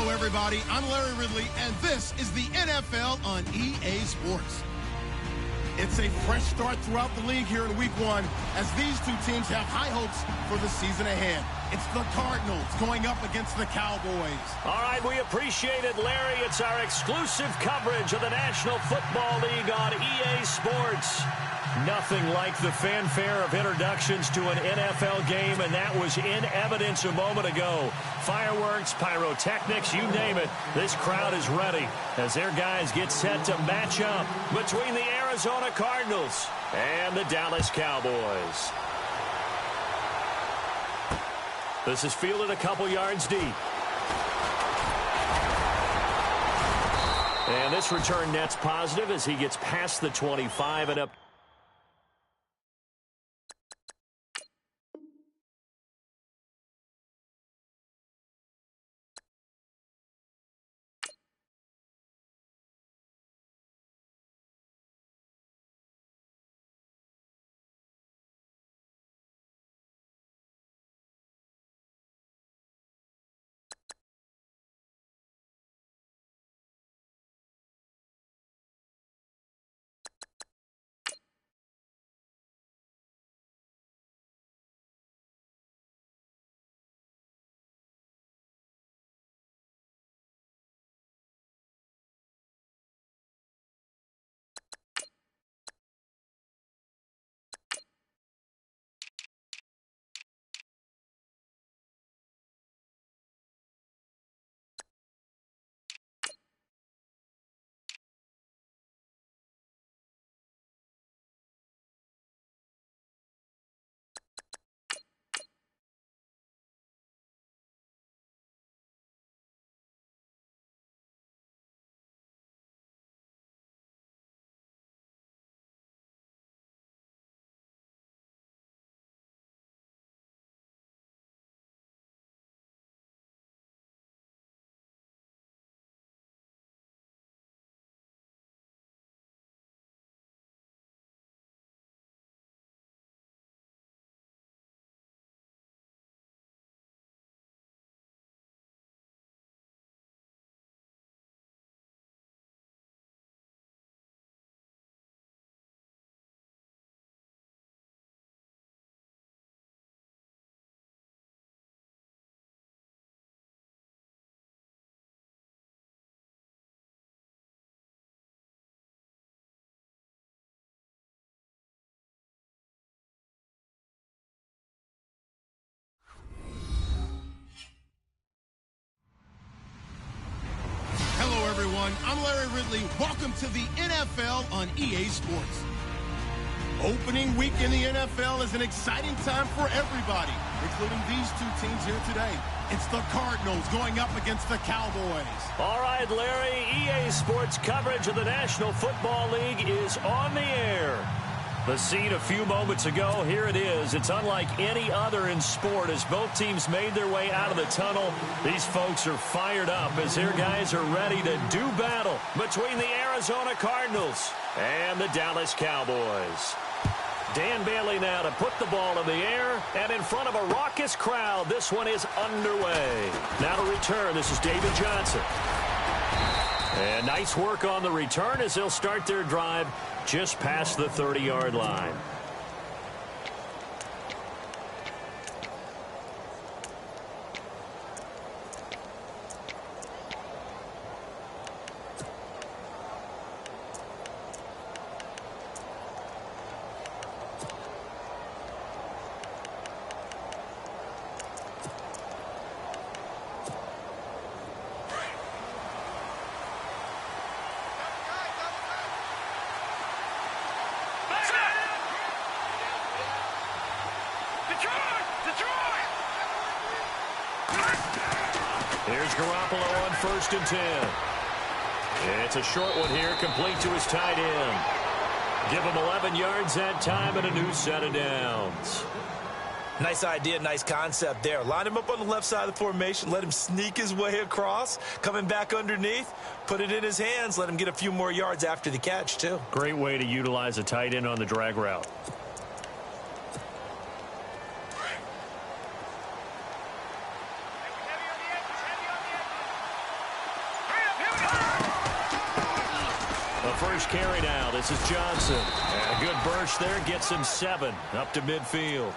Hello, everybody. I'm Larry Ridley, and this is the NFL on EA Sports. It's a fresh start throughout the league here in Week 1 as these two teams have high hopes for the season ahead. It's the Cardinals going up against the Cowboys. All right, we appreciate it, Larry. It's our exclusive coverage of the National Football League on EA Sports. Nothing like the fanfare of introductions to an NFL game, and that was in evidence a moment ago. Fireworks, pyrotechnics, you name it. This crowd is ready as their guys get set to match up between the Arizona Cardinals and the Dallas Cowboys. This is fielded a couple yards deep. And this return net's positive as he gets past the 25 and up. I'm Larry Ridley. Welcome to the NFL on EA Sports. Opening week in the NFL is an exciting time for everybody, including these two teams here today. It's the Cardinals going up against the Cowboys. All right, Larry, EA Sports coverage of the National Football League is on the air. The scene a few moments ago, here it is. It's unlike any other in sport as both teams made their way out of the tunnel. These folks are fired up as their guys are ready to do battle between the Arizona Cardinals and the Dallas Cowboys. Dan Bailey now to put the ball in the air, and in front of a raucous crowd, this one is underway. Now to return, this is David Johnson. And nice work on the return as they'll start their drive just past the 30-yard line. Here's Garoppolo on 1st and 10. It's a short one here, complete to his tight end. Give him 11 yards that time and a new set of downs. Nice idea, nice concept there. Line him up on the left side of the formation, let him sneak his way across, coming back underneath, put it in his hands, let him get a few more yards after the catch, too. Great way to utilize a tight end on the drag route. first carry now. This is Johnson. And a good burst there gets him 7 up to midfield.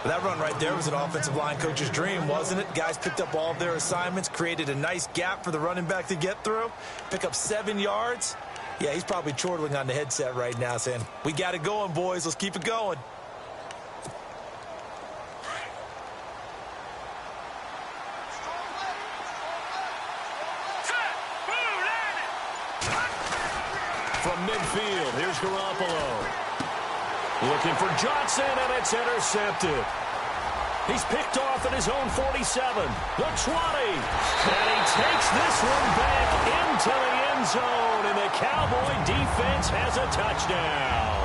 That run right there was an offensive line coach's dream, wasn't it? Guys picked up all of their assignments, created a nice gap for the running back to get through, pick up 7 yards. Yeah, he's probably chortling on the headset right now saying, we got it going, boys. Let's keep it going. From midfield, here's Garoppolo. Looking for Johnson, and it's intercepted. He's picked off at his own 47, the 20. And he takes this one back into the end zone, and the Cowboy defense has a touchdown.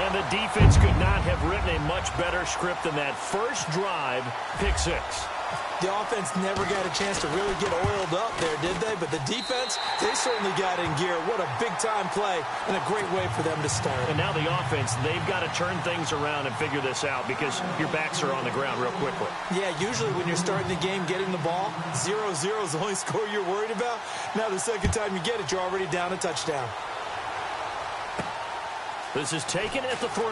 And the defense could not have written a much better script than that first drive, pick 6. The offense never got a chance to really get oiled up there, did they? But the defense, they certainly got in gear. What a big-time play and a great way for them to start. And now the offense, they've got to turn things around and figure this out because your backs are on the ground real quickly. Yeah, usually when you're starting the game getting the ball, 0-0 is the only score you're worried about. Now the second time you get it, you're already down a touchdown. This is taken at the 3.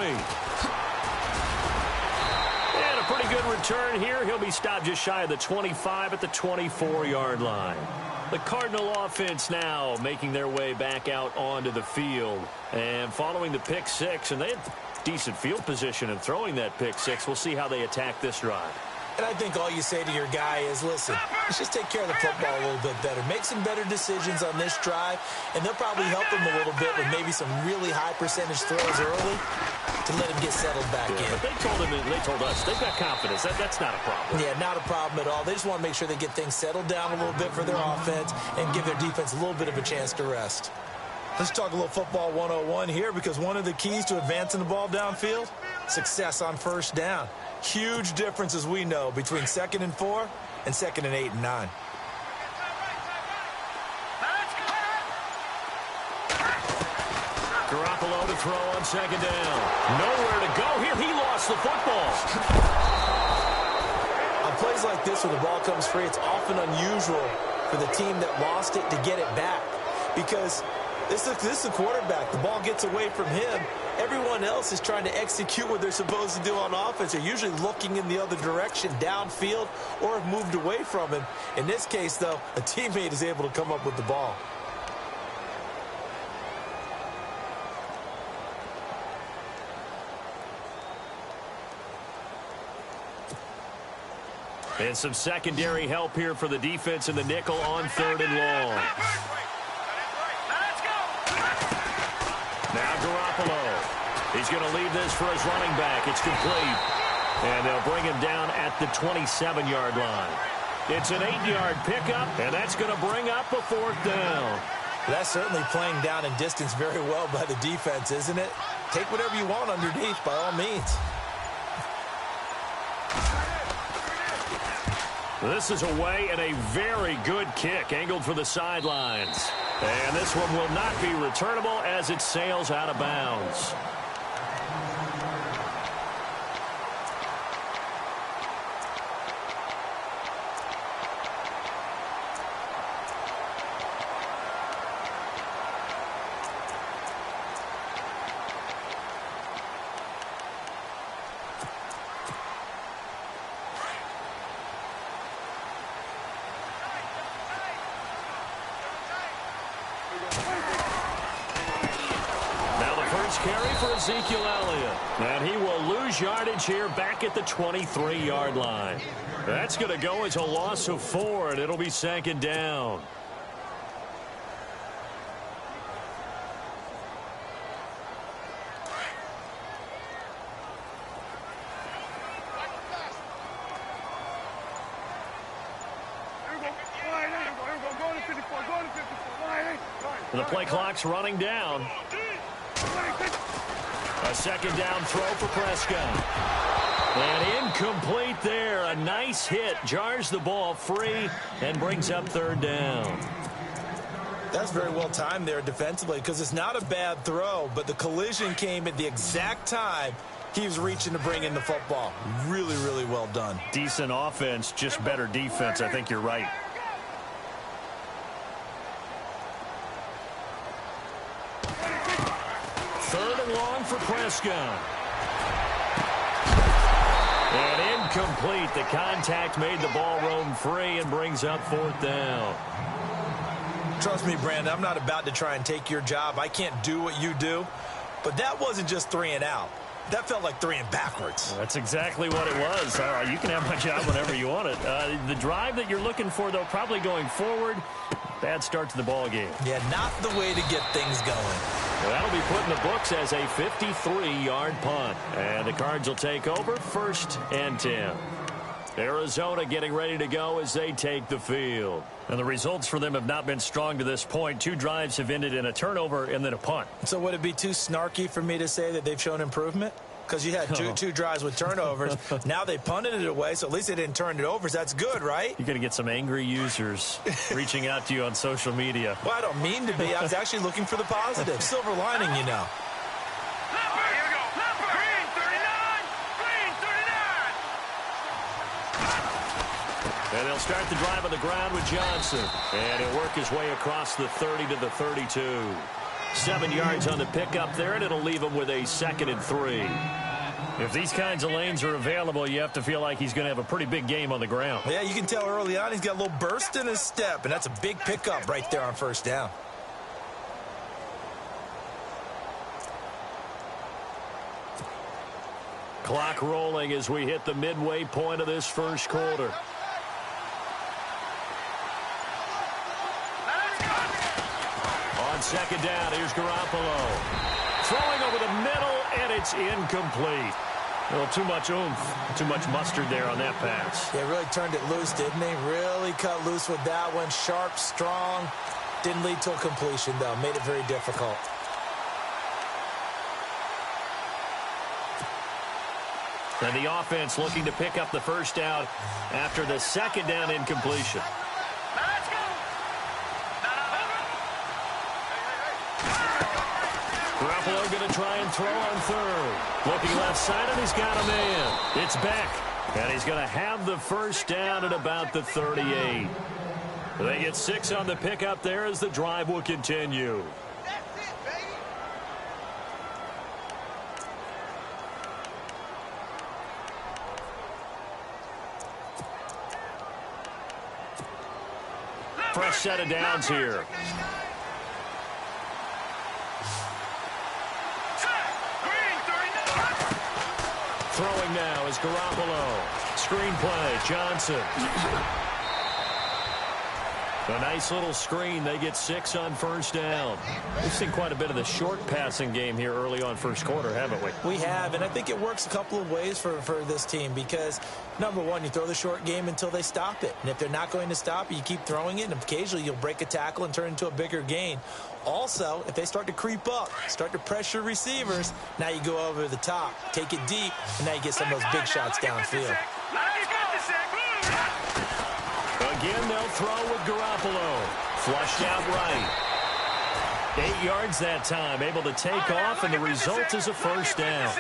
And a pretty good return here. He'll be stopped just shy of the 25 at the 24-yard line. The Cardinal offense now making their way back out onto the field. And following the pick 6, and they had decent field position in throwing that pick 6. We'll see how they attack this drive. And I think all you say to your guy is, listen, let's just take care of the football a little bit better. Make some better decisions on this drive, and they'll probably help him a little bit with maybe some really high percentage throws early to let him get settled back in. But they told us they've got confidence. That's not a problem. Yeah, not a problem at all. They just want to make sure they get things settled down a little bit for their offense and give their defense a little bit of a chance to rest. Let's talk a little football 101 here, because one of the keys to advancing the ball downfield, success on first down. Huge difference, as we know, between 2nd and 4 and 2nd and 8 and 9. Garoppolo to throw on 2nd down. Nowhere to go here. He lost the football. On plays like this where the ball comes free, it's often unusual for the team that lost it to get it back, because this is the quarterback. The ball gets away from him. Everyone else is trying to execute what they're supposed to do on offense. They're usually looking in the other direction, downfield, or have moved away from him. In this case, though, a teammate is able to come up with the ball. And some secondary help here for the defense in the nickel on 3rd and long. Now Garoppolo. He's going to leave this for his running back. It's complete. And they'll bring him down at the 27-yard line. It's an 8-yard pickup, and that's going to bring up a 4th down. That's certainly playing down in distance very well by the defense, isn't it? Take whatever you want underneath, by all means. This is away, and a very good kick angled for the sidelines. And this one will not be returnable as it sails out of bounds. Carry for Ezekiel Elliott. And he will lose yardage here back at the 23-yard line. That's going to go as a loss of 4, and it'll be 2nd down. The play clock's running down. A 2nd down throw for Prescott. And incomplete there. A nice hit. Jars the ball free and brings up 3rd down. That's very well timed there defensively, because it's not a bad throw, but the collision came at the exact time he was reaching to bring in the football. Really, really well done. Decent offense, just better defense. I think you're right. 3rd and long for Prescott. And incomplete. The contact made the ball roam free and brings up 4th down. Trust me, Brandon, I'm not about to try and take your job. I can't do what you do. But that wasn't just 3 and out. That felt like 3 and backwards. Well, that's exactly what it was. You can have my job whenever you want it. The drive that you're looking for, though, probably going forward. Bad start to the ball game. Yeah, not the way to get things going. Well, that'll be put in the books as a 53-yard punt. And the Cards will take over 1st and 10. Arizona getting ready to go as they take the field. And the results for them have not been strong to this point. 2 drives have ended in a turnover and then a punt. So would it be too snarky for me to say that they've shown improvement? Because you had two drives with turnovers. Now they punted it away, so at least they didn't turn it over. So that's good, right? You're going to get some angry users reaching out to you on social media. Well, I don't mean to be. I was actually looking for the positive. Silver lining, you know. And they'll start the drive on the ground with Johnson. And he'll work his way across the 30 to the 32. 7 yards on the pickup there, and it'll leave him with a 2nd and 3. If these kinds of lanes are available, you have to feel like he's going to have a pretty big game on the ground. Yeah, you can tell early on he's got a little burst in his step, and that's a big pickup right there on 1st down. Clock rolling as we hit the midway point of this 1st quarter. On 2nd down, here's Garoppolo. Throwing over the middle, and it's incomplete. A little too much oomph, too much mustard there on that pass. Yeah, really turned it loose, didn't he? Really cut loose with that one. Sharp, strong. Didn't lead to a completion, though. Made it very difficult. And the offense looking to pick up the 1st down after the 2nd down incompletion. Garoppolo going to try and throw on 3rd. Looking left side, and he's got a man. It's Beck. And he's going to have the 1st down at about the 38. They get 6 on the pickup there as the drive will continue. Fresh set of downs here. Throwing now is Garoppolo. Screen play, Johnson. A nice little screen. They get 6 on 1st down. We've seen quite a bit of the short passing game here early on 1st quarter, haven't we? We have, and I think it works a couple of ways for this team because, number one, you throw the short game until they stop it. And if they're not going to stop it, you keep throwing it, and occasionally you'll break a tackle and turn it into a bigger gain. Also, if they start to creep up, start to pressure receivers, now you go over the top, take it deep, and now you get some of those big shots downfield. Again, they'll throw with Garoppolo. Flushed out right. 8 yards that time, able to take off, and the result is a 1st down.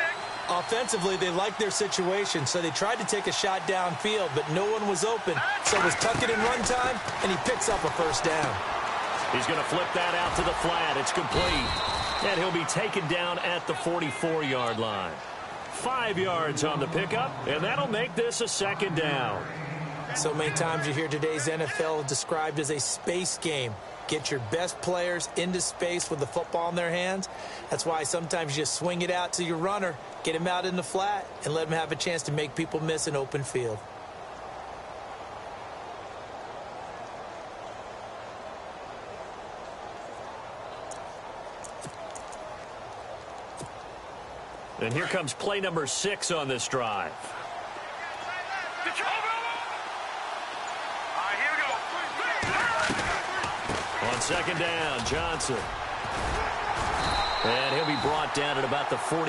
Offensively, they liked their situation, so they tried to take a shot downfield, but no one was open. So it was tuck it in run time, and he picks up a 1st down. He's going to flip that out to the flat. It's complete. And he'll be taken down at the 44-yard line. 5 yards on the pickup, and that'll make this a 2nd down. So many times you hear today's NFL described as a space game. Get your best players into space with the football in their hands. That's why sometimes you just swing it out to your runner, get him out in the flat, and let him have a chance to make people miss an open field. And here comes play number 6 on this drive. On 2nd down, Johnson. And he'll be brought down at about the 42.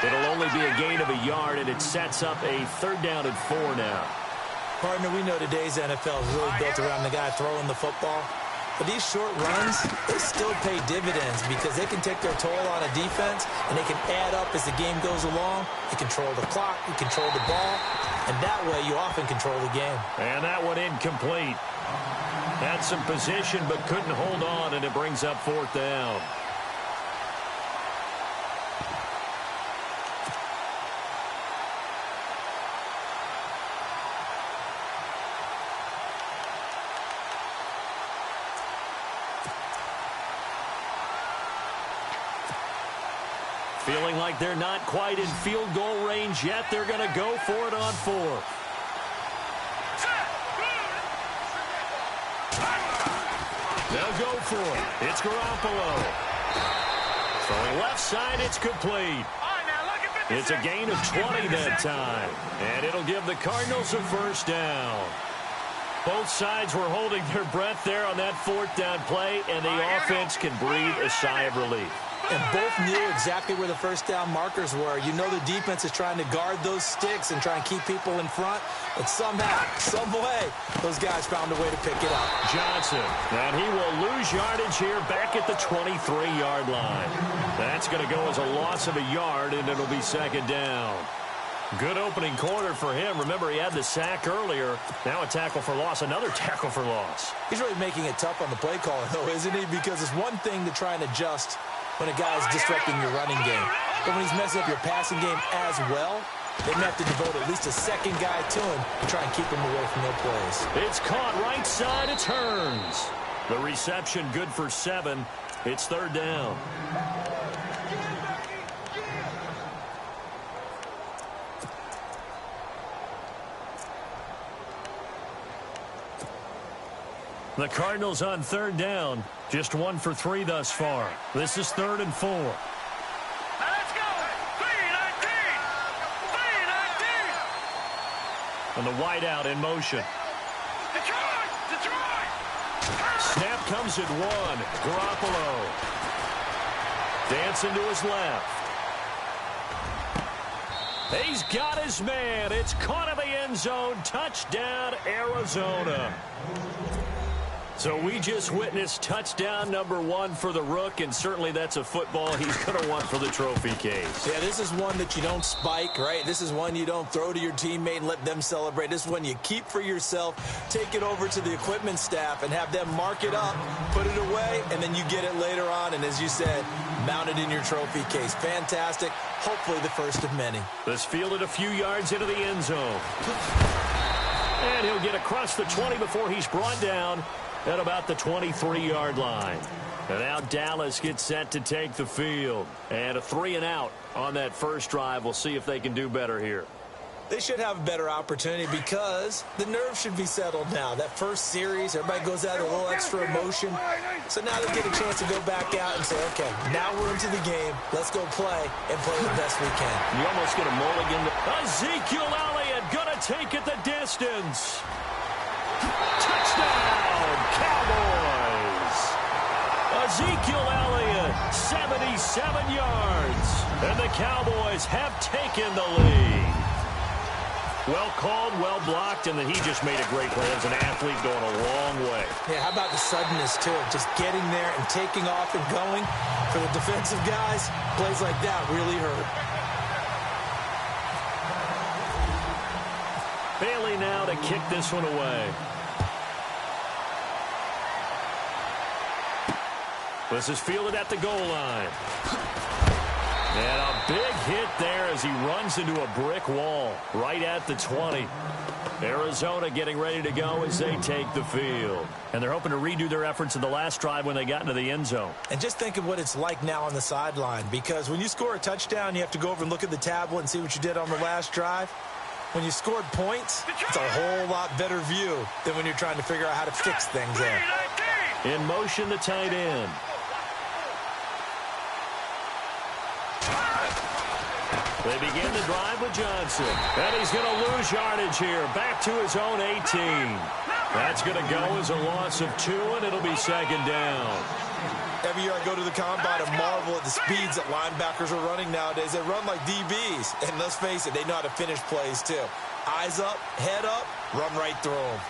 It'll only be a gain of a yard, and it sets up a 3rd down and 4 now. Partner, we know today's NFL is really built around the guy throwing the football. But these short runs, they still pay dividends because they can take their toll on a defense, and they can add up as the game goes along. You control the clock, you control the ball, and that way you often control the game. And that one incomplete. Had some position but couldn't hold on, and it brings up 4th down. Feeling like they're not quite in field goal range yet. They're going to go for it on 4th. They'll go for it. It's Garoppolo. Throwing left side, it's complete. It's a gain of 20 that time. And it'll give the Cardinals a first down. Both sides were holding their breath there on that 4th down play, and the offense can breathe a sigh of relief. And both knew exactly where the first down markers were. You know the defense is trying to guard those sticks and try and keep people in front. But somehow, some way, those guys found a way to pick it up. Johnson, and he will lose yardage here back at the 23-yard line. That's going to go as a loss of a yard, and it'll be 2nd down. Good opening quarter for him. Remember, he had the sack earlier. Now a tackle for loss, another tackle for loss. He's really making it tough on the play caller, though, isn't he? Because it's one thing to try and adjust when a guy's disrupting your running game. But when he's messing up your passing game as well, they have to devote at least a second guy to him to try and keep him away from their plays. It's caught right side. It turns. The reception good for 7. It's 3rd down. The Cardinals on 3rd down. Just 1 for 3 thus far. This is 3rd and 4. Now let's go. 3-19. 3-19. And the wideout in motion. Detroit. Detroit. Snap comes at 1. Garoppolo. Dancing to his left. He's got his man. It's caught in the end zone. Touchdown, Arizona. So we just witnessed touchdown number 1 for the Rook, and certainly that's a football he's going to want for the trophy case. Yeah, this is one that you don't spike, right? This is one you don't throw to your teammate and let them celebrate. This is one you keep for yourself, take it over to the equipment staff, and have them mark it up, put it away, and then you get it later on, and as you said, mount it in your trophy case. Fantastic. Hopefully the first of many. This fielded a few yards into the end zone. And he'll get across the 20 before he's brought down at about the 23-yard line. And now Dallas gets set to take the field. And a 3-and-out on that first drive. We'll see if they can do better here. They should have a better opportunity because the nerves should be settled now. That first series, everybody goes out with a little extra emotion. So now they get a chance to go back out and say, okay, now we're into the game. Let's go play and play the best we can. You almost get a mulligan. Ezekiel Elliott going to take it the distance. Touchdown, Cowboys. Ezekiel Elliott, 77 yards. And the Cowboys have taken the lead. Well called, well blocked, and then he just made a great play as an athlete going a long way. Yeah, how about the suddenness, too? Just getting there and taking off and going. For the defensive guys, plays like that really hurt. Bailey now to kick this one away. This is fielded at the goal line. And a big hit there as he runs into a brick wall right at the 20. Arizona getting ready to go as they take the field. And they're hoping to redo their efforts in the last drive when they got into the end zone. And just think of what it's like now on the sideline, because when you score a touchdown, you have to go over and look at the tablet and see what you did on the last drive. When you scored points, it's a whole lot better view than when you're trying to figure out how to fix things there. In motion, the tight end. They begin the drive with Johnson. And he's going to lose yardage here. Back to his own 18. That's going to go as a loss of 2, and it'll be 2nd down. Every year I go to the combine and marvel at the speeds that linebackers are running nowadays. They run like DBs. And let's face it, they know how to finish plays too. Eyes up, head up, run right through them.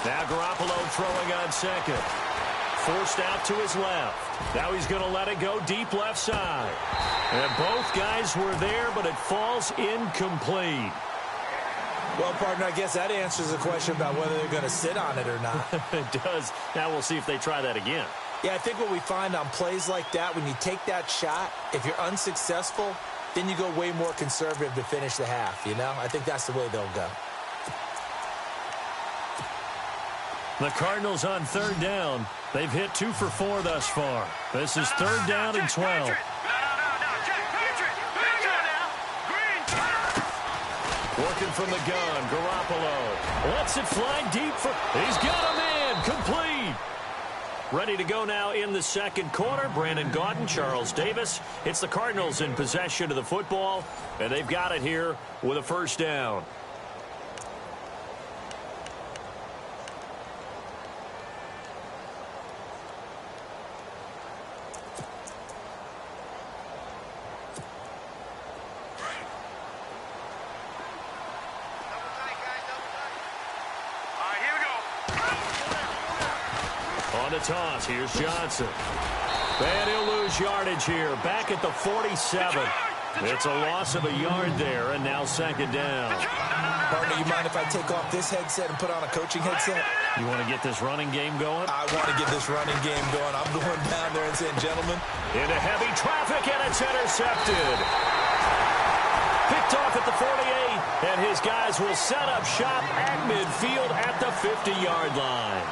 Now Garoppolo throwing on 2nd. Forced out to his left. Now he's going to let it go deep left side. And both guys were there, but it falls incomplete. Well, partner, I guess that answers the question about whether they're going to sit on it or not. It does. Now we'll see if they try that again. Yeah, I think what we find on plays like that, when you take that shot, if you're unsuccessful, then you go way more conservative to finish the half, you know? I think that's the way they'll go. The Cardinals on 3rd down. They've hit 2 for 4 thus far. This is 3rd down and 12. Looking from the gun, Garoppolo lets it fly deep for... He's got a man, complete. Ready to go now in the second quarter. Brandon Gaudin, Charles Davis. It's the Cardinals in possession of the football, and they've got it here with a first down. On the toss, here's Johnson. And he'll lose yardage here. Back at the 47. It's a loss of a yard there, and now second down. Partner, you mind if I take off this headset and put on a coaching headset? You want to get this running game going? I want to get this running game going. I'm going down there and saying, gentlemen. Into heavy traffic, and it's intercepted. Picked off at the 48, and his guys will set up shop at midfield at the 50-yard line.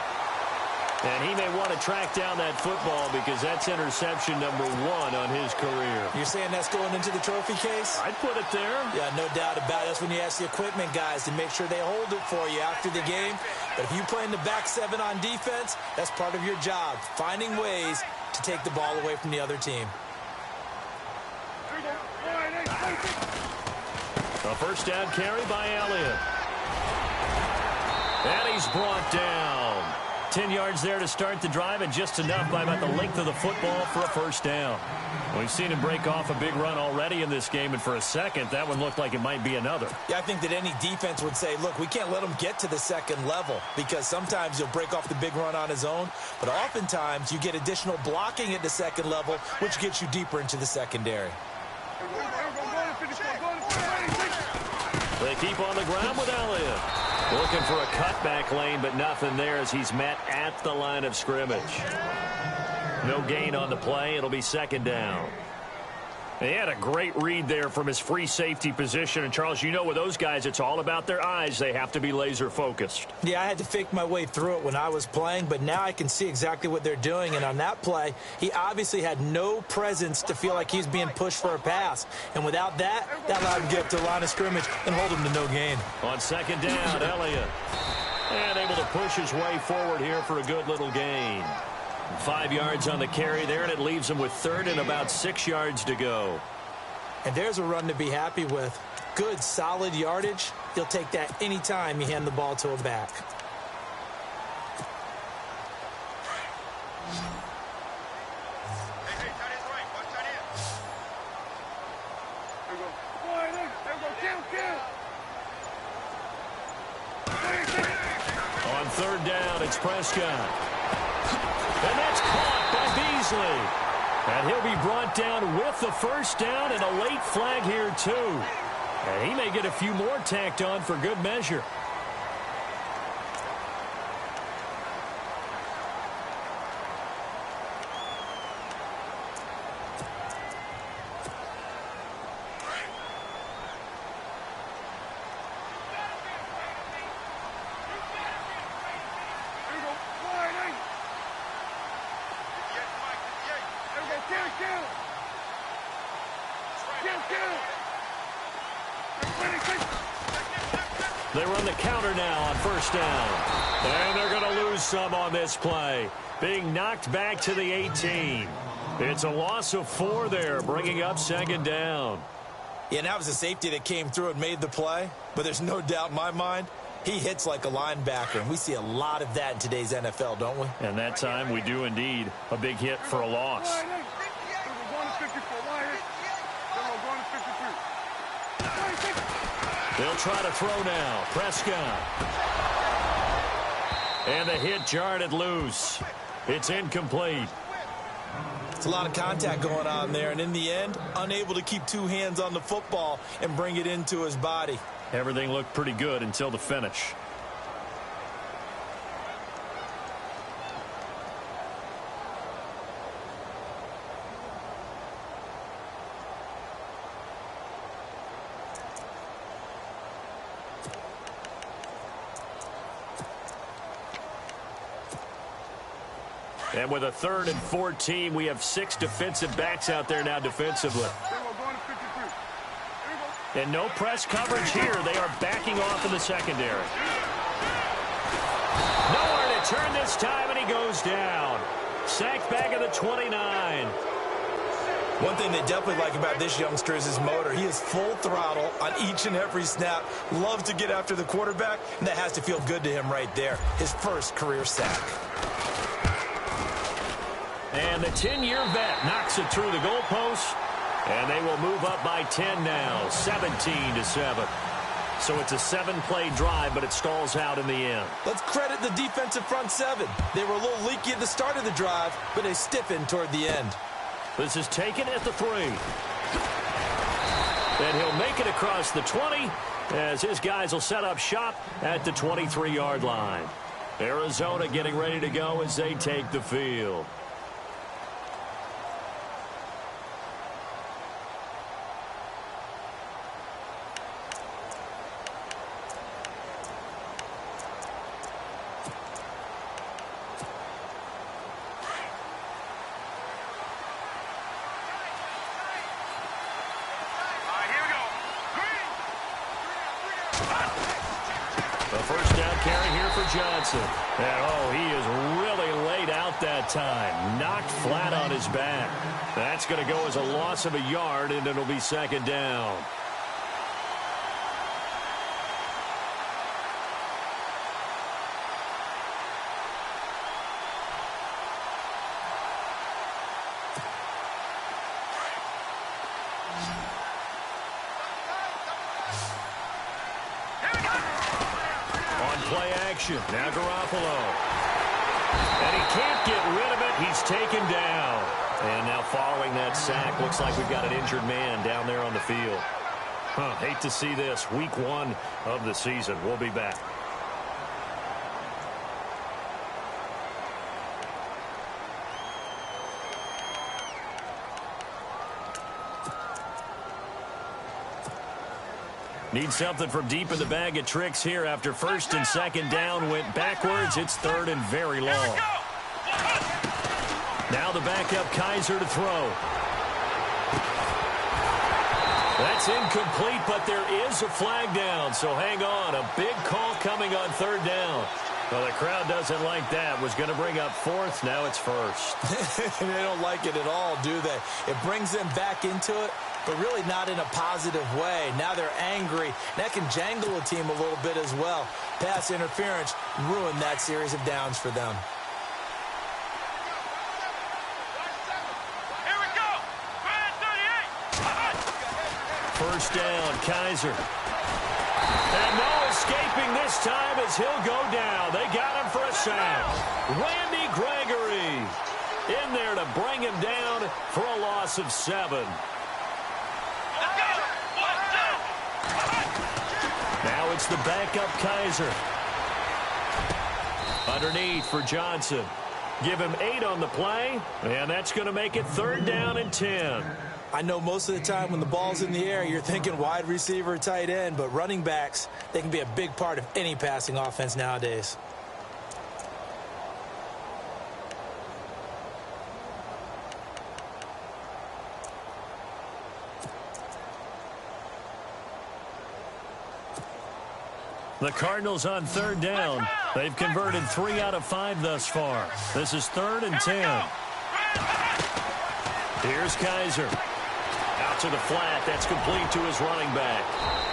And he may want to track down that football because that's interception number 1 on his career. You're saying that's going into the trophy case? I'd put it there. Yeah, no doubt about it. That's when you ask the equipment guys to make sure they hold it for you after the game. But if you play in the back 7 on defense, that's part of your job, finding ways to take the ball away from the other team. A first down carry by Elliott. And he's brought down. 10 yards there to start the drive, and just enough by about the length of the football for a first down. We've seen him break off a big run already in this game, and for a second, that one looked like it might be another. Yeah, I think that any defense would say, look, we can't let him get to the second level because sometimes he'll break off the big run on his own, but oftentimes you get additional blocking at the second level, which gets you deeper into the secondary. They keep on the ground with Elliott. Looking for a cutback lane, but nothing there as he's met at the line of scrimmage. No gain on the play. It'll be second down. He had a great read there from his free safety position. And, Charles, you know with those guys, it's all about their eyes. They have to be laser focused. Yeah, I had to fake my way through it when I was playing, but now I can see exactly what they're doing. And on that play, he obviously had no presence to feel like he's being pushed for a pass. And without that, that allowed him to get up to the line of scrimmage and hold him to no gain. On second down, Elliott. And able to push his way forward here for a good little gain. 5 yards on the carry there, and it leaves him with third and about 6 yards to go. And there's a run to be happy with. Good, solid yardage. You'll take that anytime you hand the ball to a back. On third down, it's Prescott. And that's caught by Beasley. And he'll be brought down with the first down and a late flag here, too. And he may get a few more tacked on for good measure. They run the counter now on first down. And they're going to lose some on this play. Being knocked back to the 18. It's a loss of 4 there, bringing up second down. Yeah, and that was a safety that came through and made the play. But there's no doubt in my mind, he hits like a linebacker. And we see a lot of that in today's NFL, don't we? And that time we do indeed. A big hit for a loss. They'll try to throw now. Prescott. And the hit jarred it loose. It's incomplete. It's a lot of contact going on there. And in the end, unable to keep 2 hands on the football and bring it into his body. Everything looked pretty good until the finish. And with a 3rd and 14, we have 6 defensive backs out there now defensively. And no press coverage here. They are backing off in the secondary. Nowhere to turn this time, and he goes down. Sacked back at the 29. One thing they definitely like about this youngster is his motor. He is full throttle on each and every snap. Loves to get after the quarterback, and that has to feel good to him right there. His first career sack. And the 10-year vet knocks it through the goalpost, and they will move up by 10 now, 17-7. So it's a 7-play drive, but it stalls out in the end. Let's credit the defensive front seven. They were a little leaky at the start of the drive, but they stiffened toward the end. This is taken at the 3. And he'll make it across the 20 as his guys will set up shop at the 23-yard line. Arizona getting ready to go as they take the field. Johnson. And, oh, he is really laid out that time. Knocked flat on his back. That's going to go as a loss of a yard, and it'll be second down. Now Garoppolo. And he can't get rid of it. He's taken down. And now following that sack, looks like we've got an injured man down there on the field. Hate to see this. Week 1 of the season. We'll be back. Need something from deep in the bag of tricks here after first and second down went backwards. It's third and very long. Now the backup Kaiser to throw. That's incomplete, but there is a flag down, so hang on. A big call coming on third down. Well, the crowd doesn't like that. Was going to bring up fourth. Now it's first. They don't like it at all, do they? It brings them back into it, but really not in a positive way. Now they're angry. That can jangle a team a little bit as well. Pass interference ruined that series of downs for them. Here we go. 38. First down, Kaiser. And no escaping this time as he'll go down. They got him for a sack. Randy Gregory in there to bring him down for a loss of 7. Now it's the backup Kaiser. Underneath for Johnson. Give him 8 on the play, and that's going to make it third down and 10. I know most of the time when the ball's in the air, you're thinking wide receiver, tight end, but running backs, they can be a big part of any passing offense nowadays. The Cardinals on third down. They've converted 3 out of 5 thus far. This is third and 10. Here's Kaiser. Out to the flat. That's complete to his running back.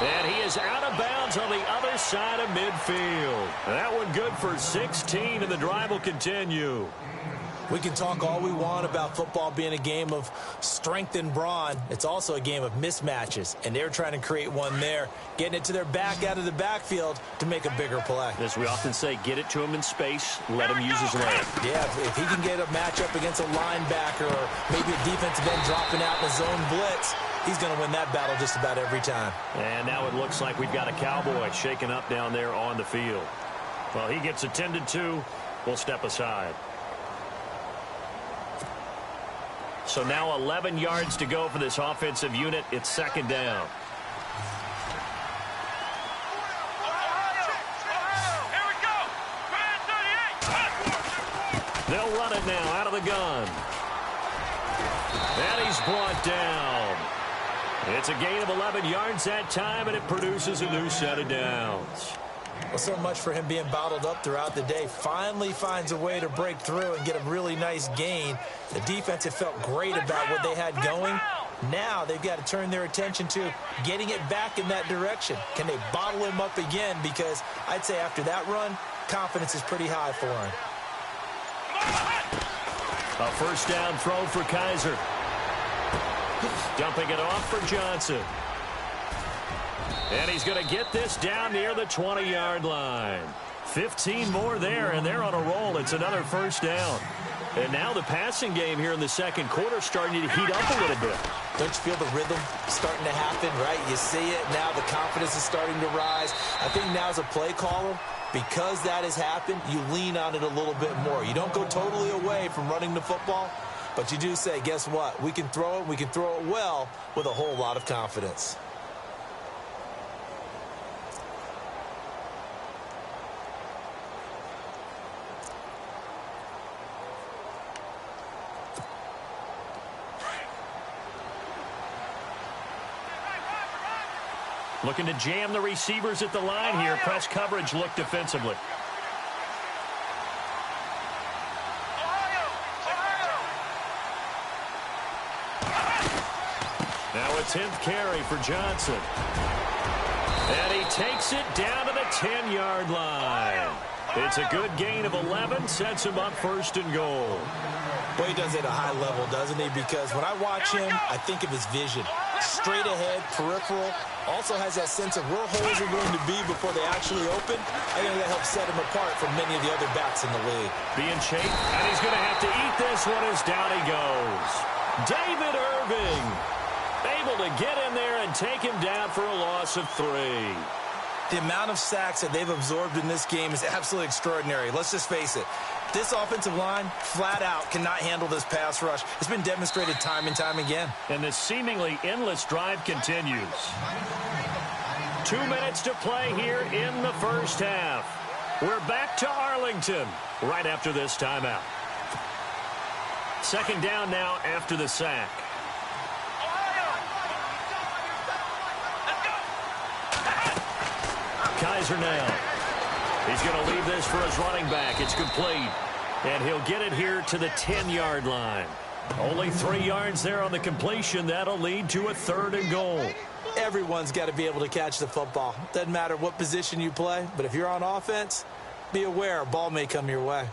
And he is out of bounds on the other side of midfield. That one good for 16, and the drive will continue. We can talk all we want about football being a game of strength and brawn. It's also a game of mismatches, and they're trying to create one there, getting it to their back out of the backfield to make a bigger play. As we often say, get it to him in space, let him use his leg. Yeah, if he can get a matchup against a linebacker or maybe a defensive end dropping out in a zone blitz, he's going to win that battle just about every time. And now it looks like we've got a Cowboy shaken up down there on the field. Well, he gets attended to. We'll step aside. So now 11 yards to go for this offensive unit. It's second down. Here we go. 38. They'll run it now out of the gun. And he's brought down. It's a gain of 11 yards that time, and it produces a new set of downs. Well, so much for him being bottled up throughout the day. Finally finds a way to break through and get a really nice gain. The defense had felt great about what they had going. Now they've got to turn their attention to getting it back in that direction. Can they bottle him up again? Because I'd say after that run, confidence is pretty high for him. A first down throw for Kaiser. Dumping it off for Johnson. And he's going to get this down near the 20-yard line. 15 more there, and they're on a roll. It's another first down. And now the passing game here in the second quarter starting to heat up a little bit. Don't you feel the rhythm starting to happen, right? You see it. Now the confidence is starting to rise. I think now as a play caller, because that has happened, you lean on it a little bit more. You don't go totally away from running the football, but you do say, guess what? We can throw it. We can throw it well with a whole lot of confidence. Looking to jam the receivers at the line here. Press coverage look defensively. Now a 10th carry for Johnson. And he takes it down to the 10-yard line. It's a good gain of 11. Sets him up first and goal. Well, he does it at a high level, doesn't he? Because when I watch him, I think of his vision. Straight ahead, peripheral. Also has that sense of where holes are going to be before they actually open. I think that helps set him apart from many of the other backs in the league. Being chased, and he's going to have to eat this one as down he goes. David Irving able to get in there and take him down for a loss of 3. The amount of sacks that they've absorbed in this game is absolutely extraordinary. Let's just face it. This offensive line, flat out, cannot handle this pass rush. It's been demonstrated time and time again. And this seemingly endless drive continues. 2 minutes to play here in the first half. We're back to Arlington right after this timeout. Second down now after the sack. Kaiser now. He's going to leave this for his running back. It's complete. And he'll get it here to the 10-yard line. Only 3 yards there on the completion. That'll lead to a 3rd and goal. Everyone's got to be able to catch the football. Doesn't matter what position you play, but if you're on offense, be aware a ball may come your way.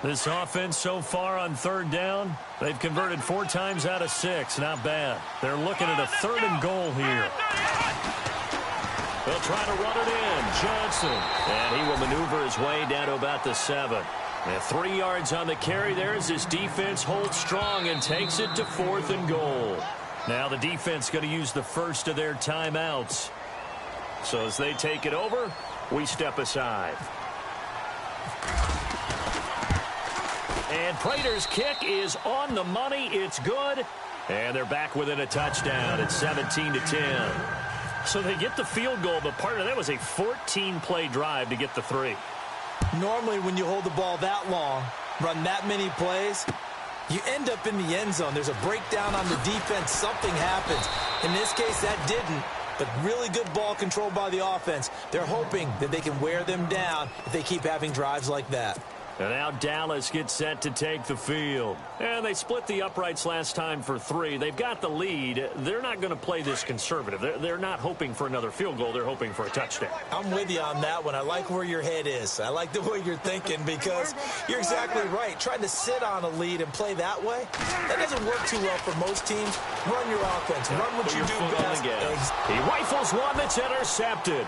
This offense so far on 3rd down, they've converted 4 times out of 6. Not bad. They're looking at a 3rd and goal here. They'll try to run it in. Johnson. And he will maneuver his way down to about the 7. And 3 yards on the carry there as his defense holds strong and takes it to 4th and goal. Now the defense going to use the first of their timeouts. So as they take it over, we step aside. And Prater's kick is on the money. It's good. And they're back within a touchdown. It's 17-10. So they get the field goal, but part of that was a 14-play drive to get the 3. Normally when you hold the ball that long, run that many plays, you end up in the end zone. There's a breakdown on the defense. Something happens. In this case, that didn't. But really good ball control by the offense. They're hoping that they can wear them down if they keep having drives like that. And now Dallas gets set to take the field. And they split the uprights last time for 3. They've got the lead. They're not going to play this conservative. They're not hoping for another field goal. They're hoping for a touchdown. I'm with you on that one. I like where your head is. I like the way you're thinking because you're exactly right. Trying to sit on a lead and play that way, that doesn't work too well for most teams. Run your offense. Run what you do best. He rifles one that's intercepted.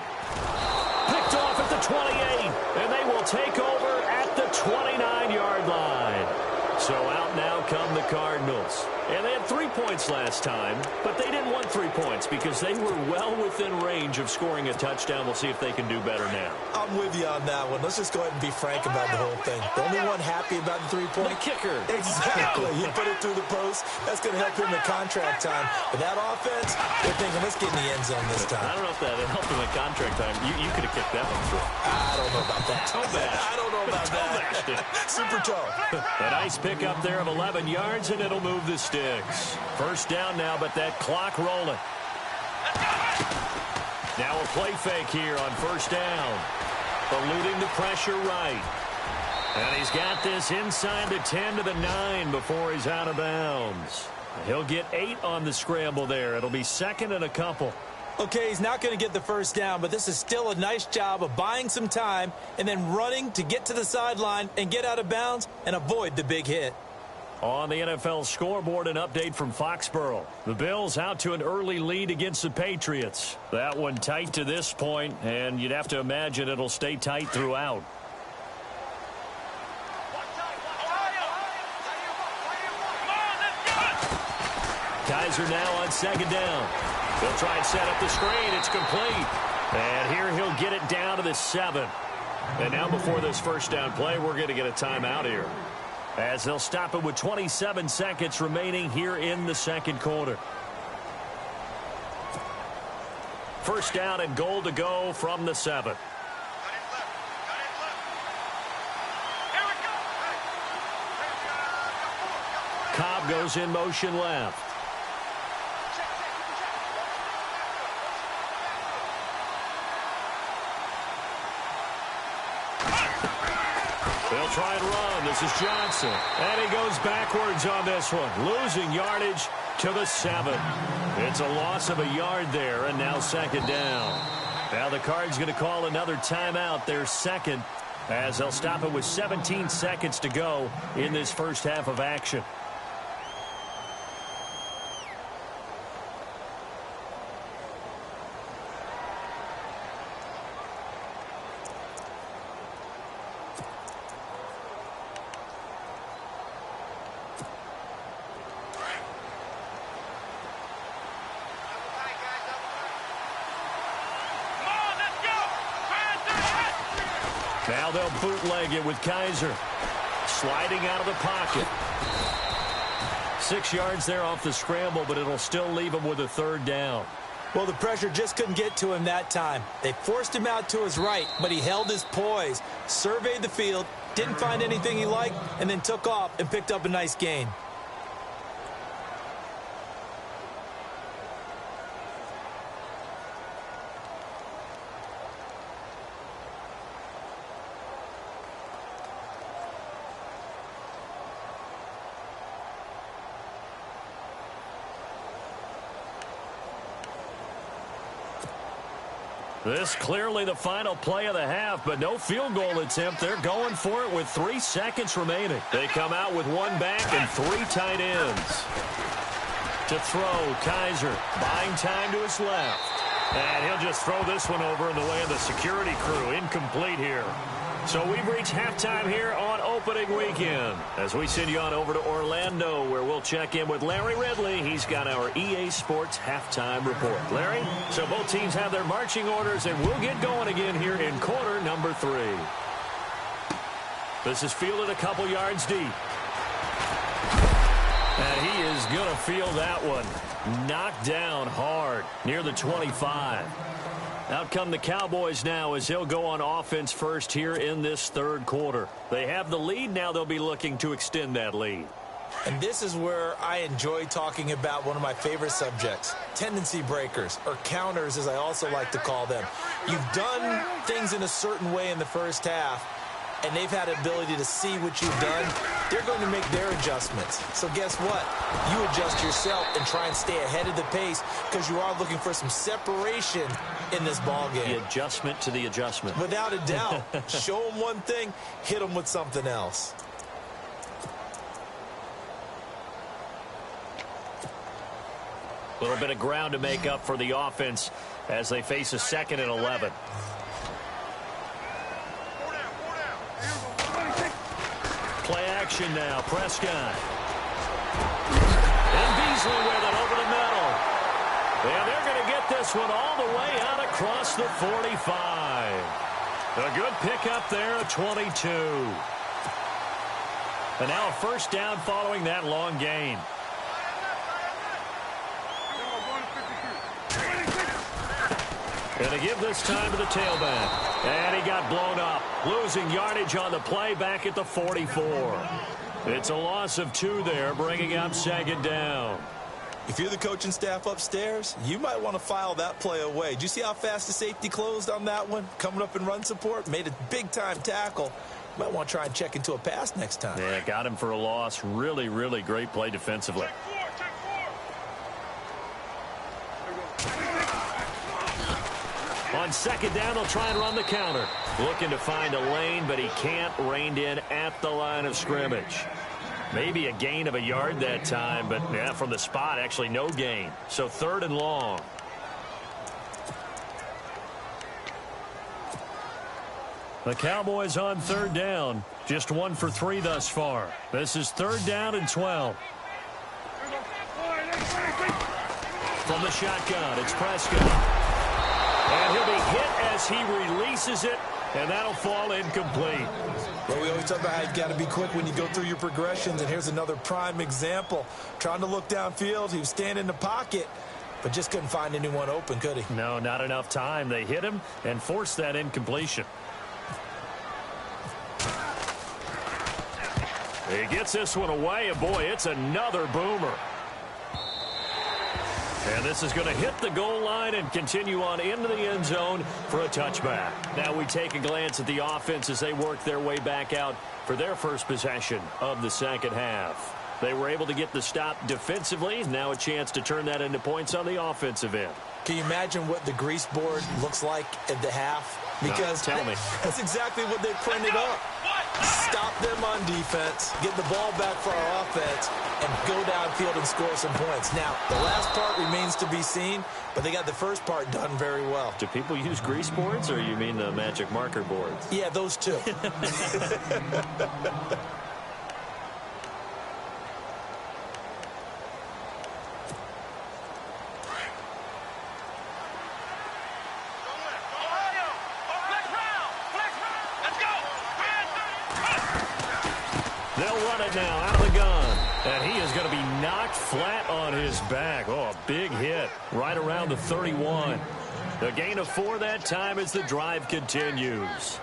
Picked off at the 28, and they will take over the 29-yard line. So out now come the Cardinals. And they had 3 points last time, but they didn't want 3 points because they were well within range of scoring a touchdown. We'll see if they can do better now. I'm with you on that one. Let's just go ahead and be frank about the whole thing. The only one happy about the 3-point? The kicker. Exactly. He put it through the post. That's going to help him in contract time. But that offense, they're thinking, let's get in the end zone this time. I don't know if that helped him in contract time. You could have kicked that one through. I don't know about that. I don't know about that. Super toe. A nice pickup there of 11 yards, and it'll move the sticks. First down now, but that clock rolling. Now a play fake here on first down. Eluding the pressure right. And he's got this inside the 10 to the 9 before he's out of bounds. He'll get 8 on the scramble there. It'll be second and a couple. Okay, he's not going to get the first down, but this is still a nice job of buying some time and then running to get to the sideline and get out of bounds and avoid the big hit. On the NFL scoreboard, an update from Foxborough. The Bills out to an early lead against the Patriots. That one tight to this point, and you'd have to imagine it'll stay tight throughout. Kaiser now on second down. He'll try and set up the screen. It's complete. And here he'll get it down to the 7. And now before this first down play, we're going to get a timeout here, as they'll stop it with 27 seconds remaining here in the second quarter. First down and goal to go from the 7. Cobb goes in motion left. They'll try and run. This is Johnson. And he goes backwards on this one, losing yardage to the 7. It's a loss of a yard there, and now second down. Now the Cards going to call another timeout, their second, as they'll stop it with 17 seconds to go in this first half of action. Now they'll bootleg it with Kaiser. Sliding out of the pocket. 6 yards there off the scramble, but it'll still leave him with a third down. Well, the pressure just couldn't get to him that time. They forced him out to his right, but he held his poise, surveyed the field, didn't find anything he liked, and then took off and picked up a nice gain. This clearly the final play of the half, but no field goal attempt. They're going for it with 3 seconds remaining. They come out with 1 back and 3 tight ends. To throw, Kaiser buying time to his left. And he'll just throw this one over in the way of the security crew. Incomplete here. So we've reached halftime here on opening weekend, as we send you on over to Orlando, where we'll check in with Larry Ridley. He's got our EA Sports halftime report. Larry, so both teams have their marching orders, and we'll get going again here in quarter number 3. This is fielded a couple yards deep. And he is going to field that one. Knocked down hard near the 25. Out come the Cowboys now, as they'll go on offense first here in this third quarter. They have the lead. Now they'll be looking to extend that lead. And this is where I enjoy talking about one of my favorite subjects, tendency breakers, or counters as I also like to call them. You've done things in a certain way in the first half, and they've had the ability to see what you've done. They're going to make their adjustments. So guess what? You adjust yourself and try and stay ahead of the pace, because you are looking for some separation in this ball game. The adjustment to the adjustment. Without a doubt. Show them one thing, hit them with something else. A little bit of ground to make up for the offense as they face a 2nd and 11. Play action now. Prescott. And Beasley with it over the middle. And they're going to get this one all the way out across the 45. A good pickup there at 22. And now a first down following that long gain. And to give this time to the tailback. And he got blown up. Losing yardage on the play back at the 44. It's a loss of 2 there, bringing up second down. If you're the coaching staff upstairs, you might want to file that play away. Did you see how fast the safety closed on that one? Coming up in run support, made a big-time tackle. You might want to try and check into a pass next time. Yeah, got him for a loss. Really, really great play defensively. On second down, they'll try and run the counter. Looking to find a lane, but he can't. Reined in at the line of scrimmage. Maybe a gain of a yard that time, but yeah, from the spot, actually no gain. So 3rd and long. The Cowboys on 3rd down. Just 1 for 3 thus far. This is 3rd down and 12. From the shotgun, it's Prescott. And he'll be hit as he releases it, and that'll fall incomplete. Well, we always talk about how you've got to be quick when you go through your progressions, and here's another prime example. Trying to look downfield, he was standing in the pocket, but just couldn't find anyone open, could he? No, not enough time. They hit him and forced that incompletion. He gets this one away, and boy, it's another boomer. And this is going to hit the goal line and continue on into the end zone for a touchback. Now we take a glance at the offense as they work their way back out for their first possession of the second half. They were able to get the stop defensively. Now a chance to turn that into points on the offensive end. Can you imagine what the grease board looks like at the half? Because tell me. That's exactly what they printed up. Stop them on defense, get the ball back for our offense, and go downfield and score some points. Now, the last part remains to be seen, but they got the first part done very well. Do people use grease boards, or you mean the magic marker boards? Yeah, those two. They'll run it now out of the gun. And he is going to be knocked flat on his back. Oh, a big hit right around the 31. The gain of 4 that time as the drive continues.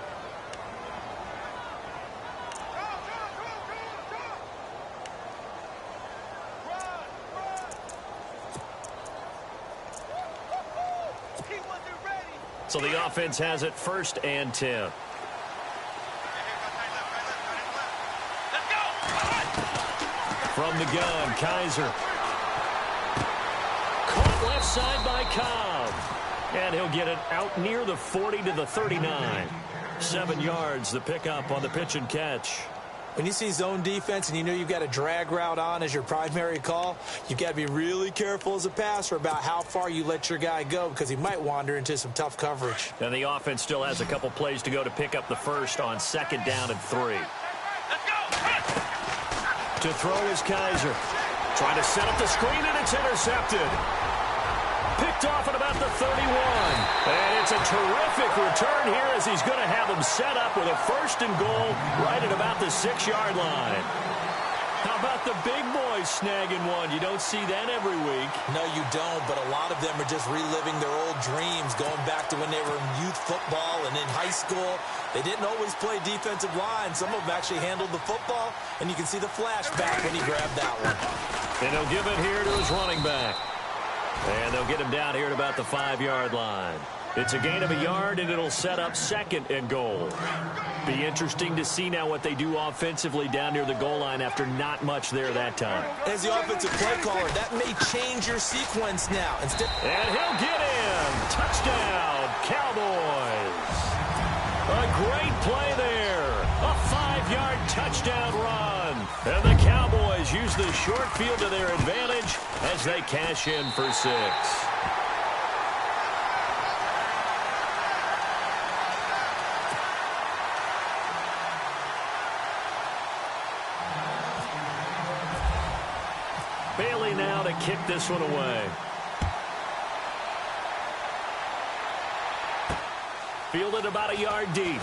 So the offense has it 1st and 10. From the gun, Kaiser. Caught left side by Cobb. And he'll get it out near the 40 to the 39. 7 yards, the pickup on the pitch and catch. When you see zone defense and you know you've got a drag route on as your primary call, you've got to be really careful as a passer about how far you let your guy go because he might wander into some tough coverage. And the offense still has a couple plays to go to pick up the first on 2nd down and 3. To throw is Kaiser. Trying to set up the screen, and it's intercepted. Picked off at about the 31. And it's a terrific return here as he's going to have them set up with a 1st and goal right at about the 6-yard line. How about the big boys snagging one? You don't see that every week. No, you don't, but a lot of them are just reliving their old dreams, going back to when they were in youth football and in high school. They didn't always play defensive line. Some of them actually handled the football, and you can see the flashback when he grabbed that one. And he'll give it here to his running back. And they'll get him down here at about the 5-yard line. It's a gain of a yard, and it'll set up 2nd and goal. Be interesting to see now what they do offensively down near the goal line after not much there that time. As the offensive play caller, that may change your sequence now. And he'll get in. Touchdown, Cowboys. A great play there. A 5-yard touchdown run. And the Cowboys use the short field to their advantage as they cash in for 6. now to kick this one away. Fielded about a yard deep.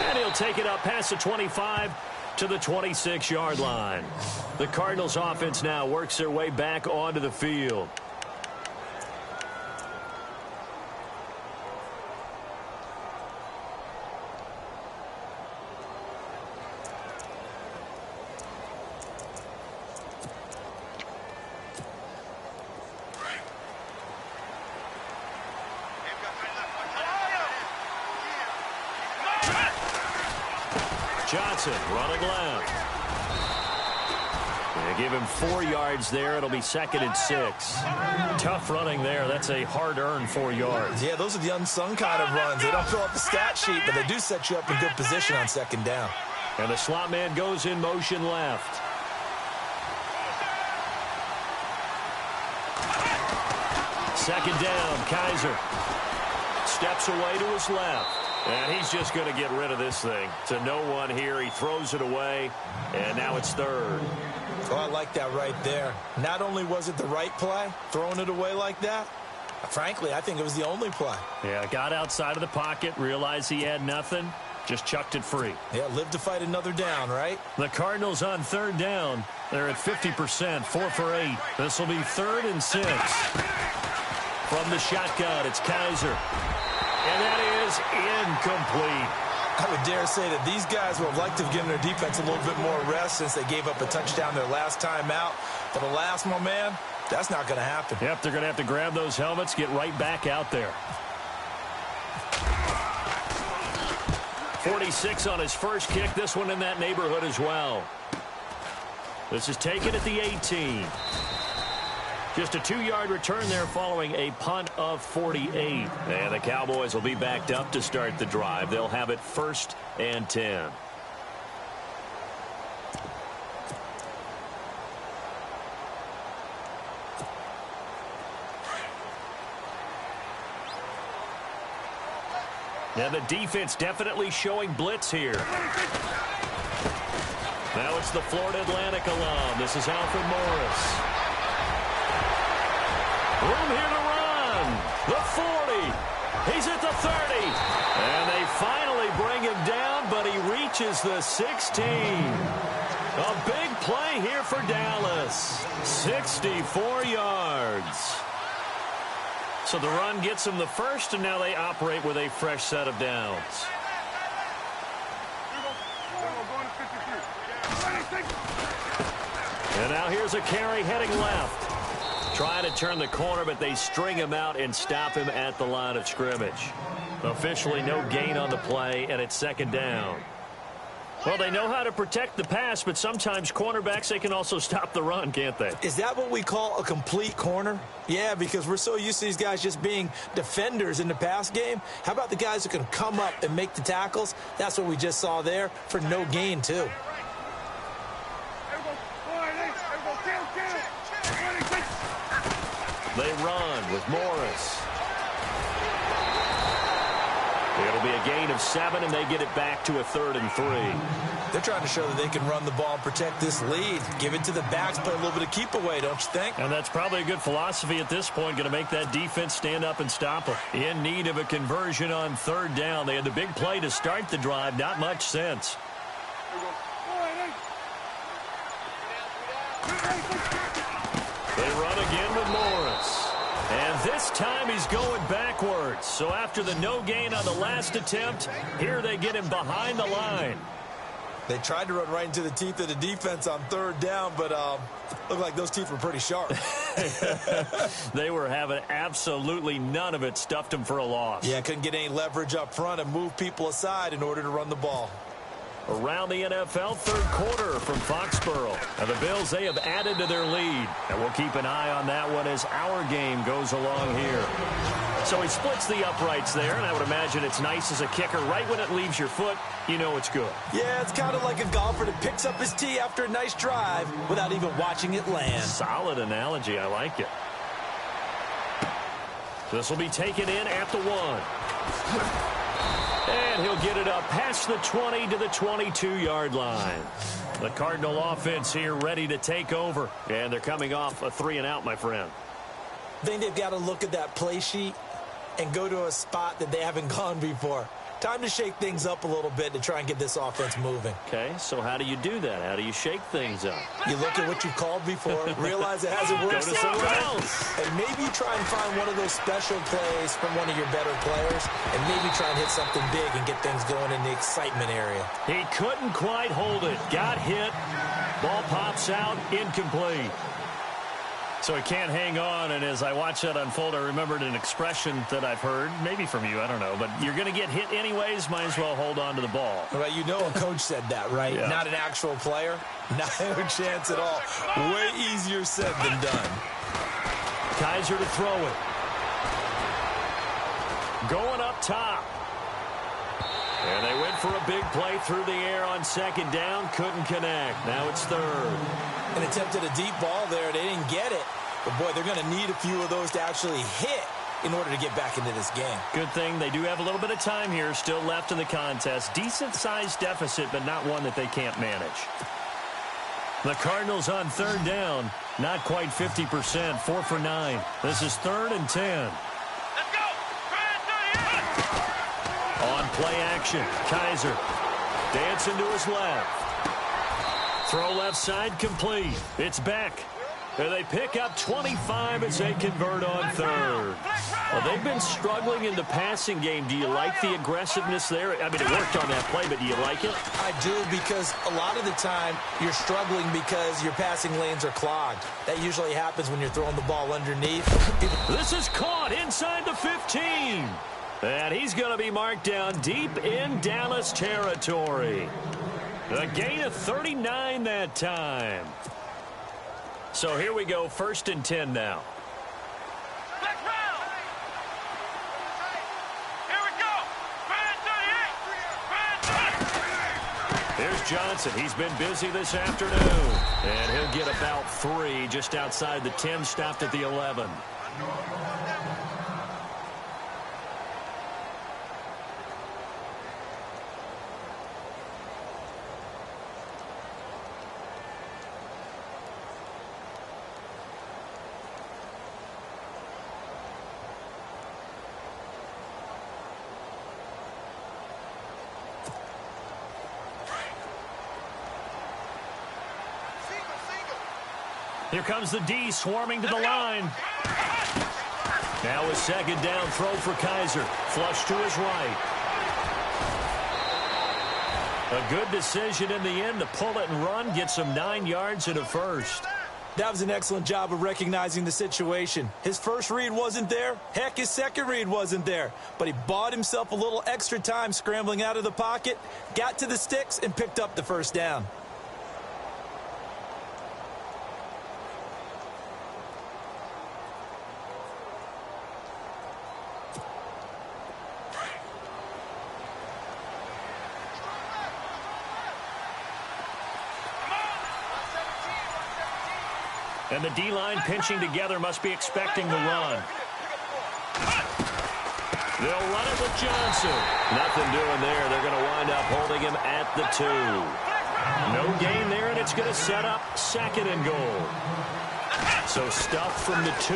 And he'll take it up past the 25 to the 26-yard line. The Cardinals offense now works their way back onto the field. Johnson running left. They give him 4 yards there. It'll be 2nd and 6. Tough running there. That's a hard-earned 4 yards. Yeah, those are the unsung kind of runs. They don't fill up the stat sheet, but they do set you up in good position on 2nd down. And the slot man goes in motion left. Second down, Kaiser. Steps away to his left. And he's just going to get rid of this thing. To no one here. He throws it away. And now it's 3rd. Oh, I like that right there. Not only was it the right play, throwing it away like that, frankly, I think it was the only play. Yeah, got outside of the pocket, realized he had nothing, just chucked it free. Yeah, live to fight another down, right? The Cardinals on 3rd down. They're at 50%, 4 for 8. This will be 3rd and 6. From the shotgun, it's Kaiser. And that is incomplete. I would dare say that these guys would have liked to have given their defense a little bit more rest since they gave up a touchdown their last time out. But alas, my man, that's not going to happen. Yep, they're going to have to grab those helmets, get right back out there. 46 on his first kick. This one in that neighborhood as well. This is taken at the 18. Just a 2-yard return there following a punt of 48. And the Cowboys will be backed up to start the drive. They'll have it 1st and 10. And the defense definitely showing blitz here. Now it's the Florida Atlantic alum. This is Alfred Morris. Room here to run. The 40. He's at the 30. And they finally bring him down, but he reaches the 16. A big play here for Dallas. 64 yards. So the run gets them the first, and now they operate with a fresh set of downs. And now here's a carry heading left. Trying to turn the corner, but they string him out and stop him at the line of scrimmage. Officially no gain on the play, and it's 2nd down. Well, they know how to protect the pass, but sometimes cornerbacks, they can also stop the run, can't they? Is that what we call a complete corner? Yeah, because we're so used to these guys just being defenders in the pass game. How about the guys who can come up and make the tackles? That's what we just saw there for no gain, too. They run with Morris. It'll be a gain of 7, and they get it back to a 3rd and 3. They're trying to show that they can run the ball and protect this lead. Give it to the backs, play a little bit of keep away, don't you think? And that's probably a good philosophy at this point, going to make that defense stand up and stop them. In need of a conversion on 3rd down. They had the big play to start the drive, not much sense. They run again with Morris. And this time he's going backwards. So after the no gain on the last attempt, here they get him behind the line. They tried to run right into the teeth of the defense on 3rd down, but looked like those teeth were pretty sharp. They were having absolutely none of it. Stuffed him for a loss. Yeah, couldn't get any leverage up front and move people aside in order to run the ball. Around the NFL, 3rd quarter from Foxborough. And the Bills, they have added to their lead. And we'll keep an eye on that one as our game goes along here. So he splits the uprights there, and I would imagine it's nice as a kicker. Right when it leaves your foot, you know it's good. Yeah, it's kind of like a golfer that picks up his tee after a nice drive without even watching it land. Solid analogy. I like it. This will be taken in at the 1. And he'll get it up past the 20 to the 22-yard line. The Cardinal offense here ready to take over. And they're coming off a 3-and-out, my friend. I think they've got to look at that play sheet and go to a spot that they haven't gone before. Time to shake things up a little bit to try and get this offense moving. Okay, so how do you do that? How do you shake things up? You look at what you've called before, realize it hasn't worked Go to so somewhere well, else. and maybe try and find one of those special plays from one of your better players, and maybe try and hit something big and get things going in the excitement area. He couldn't quite hold it. Got hit. Ball pops out. Incomplete. So he can't hang on, and as I watch that unfold, I remembered an expression that I've heard, maybe from you, I don't know, but you're going to get hit anyways, might as well hold on to the ball. Well, you know a coach said that, right? Yeah. Not an actual player. Not a chance at all. Way easier said than done. Kaiser to throw it. Going up top. And they went for a big play through the air on second down. Couldn't connect. Now it's third. And attempted a deep ball there. They didn't get it. But, boy, they're going to need a few of those to actually hit in order to get back into this game. Good thing they do have a little bit of time here still left in the contest. Decent-sized deficit, but not one that they can't manage. The Cardinals on third down. Not quite 50%. 4 for 9. This is 3rd and 10. Let's go. On play action, Kaiser dancing to his left. Throw left side complete. It's back. And they pick up 25 as they convert on third. Well, they've been struggling in the passing game. Do you like the aggressiveness there? I mean, it worked on that play, but do you like it? I do, because a lot of the time you're struggling because your passing lanes are clogged. That usually happens when you're throwing the ball underneath. This is caught inside the 15. And he's going to be marked down deep in Dallas territory. A gain of 39 that time. So here we go, 1st and 10 now. Let's round. Here we go. Grand 38. Here's Johnson. He's been busy this afternoon. And he'll get about 3 just outside the 10, stopped at the 11. Here comes the D swarming to the line. Now a 2nd down throw for Kaiser. Flush to his right. A good decision in the end to pull it and run. Gets him 9 yards and a first. That was an excellent job of recognizing the situation. His first read wasn't there. Heck, his second read wasn't there. But he bought himself a little extra time scrambling out of the pocket, got to the sticks, and picked up the first down. And the D-line pinching together must be expecting the run. They'll run it with Johnson. Nothing doing there. They're going to wind up holding him at the 2. No gain there, and it's going to set up 2nd and goal. So stuff from the 2.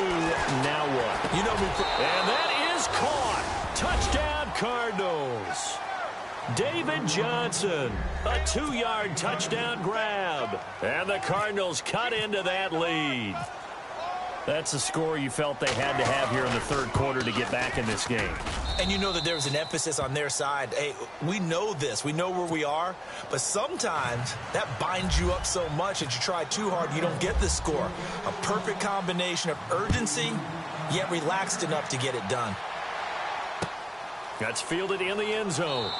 Now what? You know me. And that is caught. Touchdown, Cardinals. David Johnson, a 2-yard touchdown grab. And the Cardinals cut into that lead. That's a score you felt they had to have here in the 3rd quarter to get back in this game. And you know that there's an emphasis on their side. Hey, we know this. We know where we are. But sometimes that binds you up so much that you try too hard, you don't get the score. A perfect combination of urgency, yet relaxed enough to get it done. That's fielded in the end zone.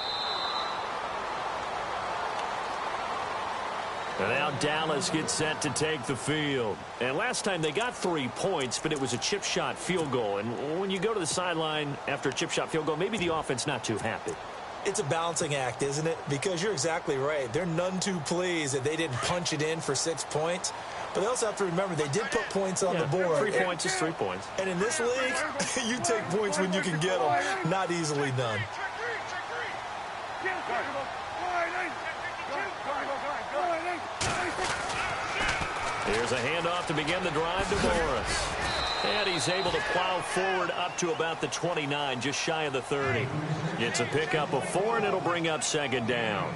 And now Dallas gets set to take the field. And last time they got 3 points, but it was a chip shot field goal. And when you go to the sideline after a chip shot field goal, maybe the offense not too happy. It's a balancing act, isn't it? Because you're exactly right. They're none too pleased that they didn't punch it in for 6 points. But they also have to remember they did put points on the board. 3 points is 3 points. And in this league, you take points when you can get them. Not easily done. Here's a handoff to begin the drive to Morris. And he's able to plow forward up to about the 29, just shy of the 30. It's a pickup of 4, and it'll bring up second down.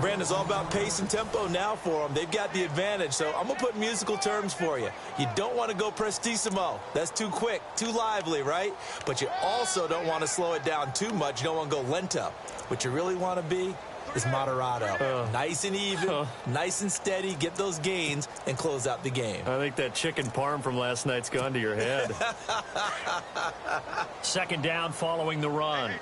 Brandon's all about pace and tempo now for them. They've got the advantage, so I'm going to put musical terms for you. You don't want to go prestissimo. That's too quick, too lively, right? But you also don't want to slow it down too much. You don't want to go lento. What you really want to be is moderato. Nice and even, nice and steady, get those gains, and close out the game. I think that chicken parm from last night's gone to your head. Second down following the run.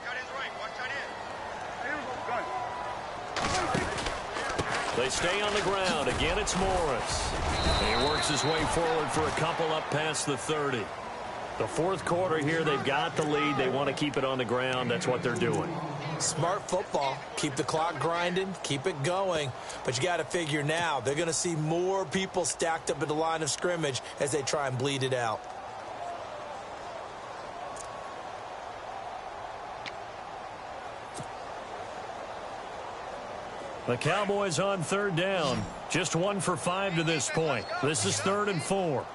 They stay on the ground. Again, it's Morris. And he works his way forward for a couple up past the 30. The fourth quarter here, they've got the lead. They want to keep it on the ground. That's what they're doing. Smart football. Keep the clock grinding. Keep it going. But you got to figure now, they're going to see more people stacked up at the line of scrimmage as they try and bleed it out. The Cowboys on third down. Just 1 for 5 to this point. This is 3rd and 4.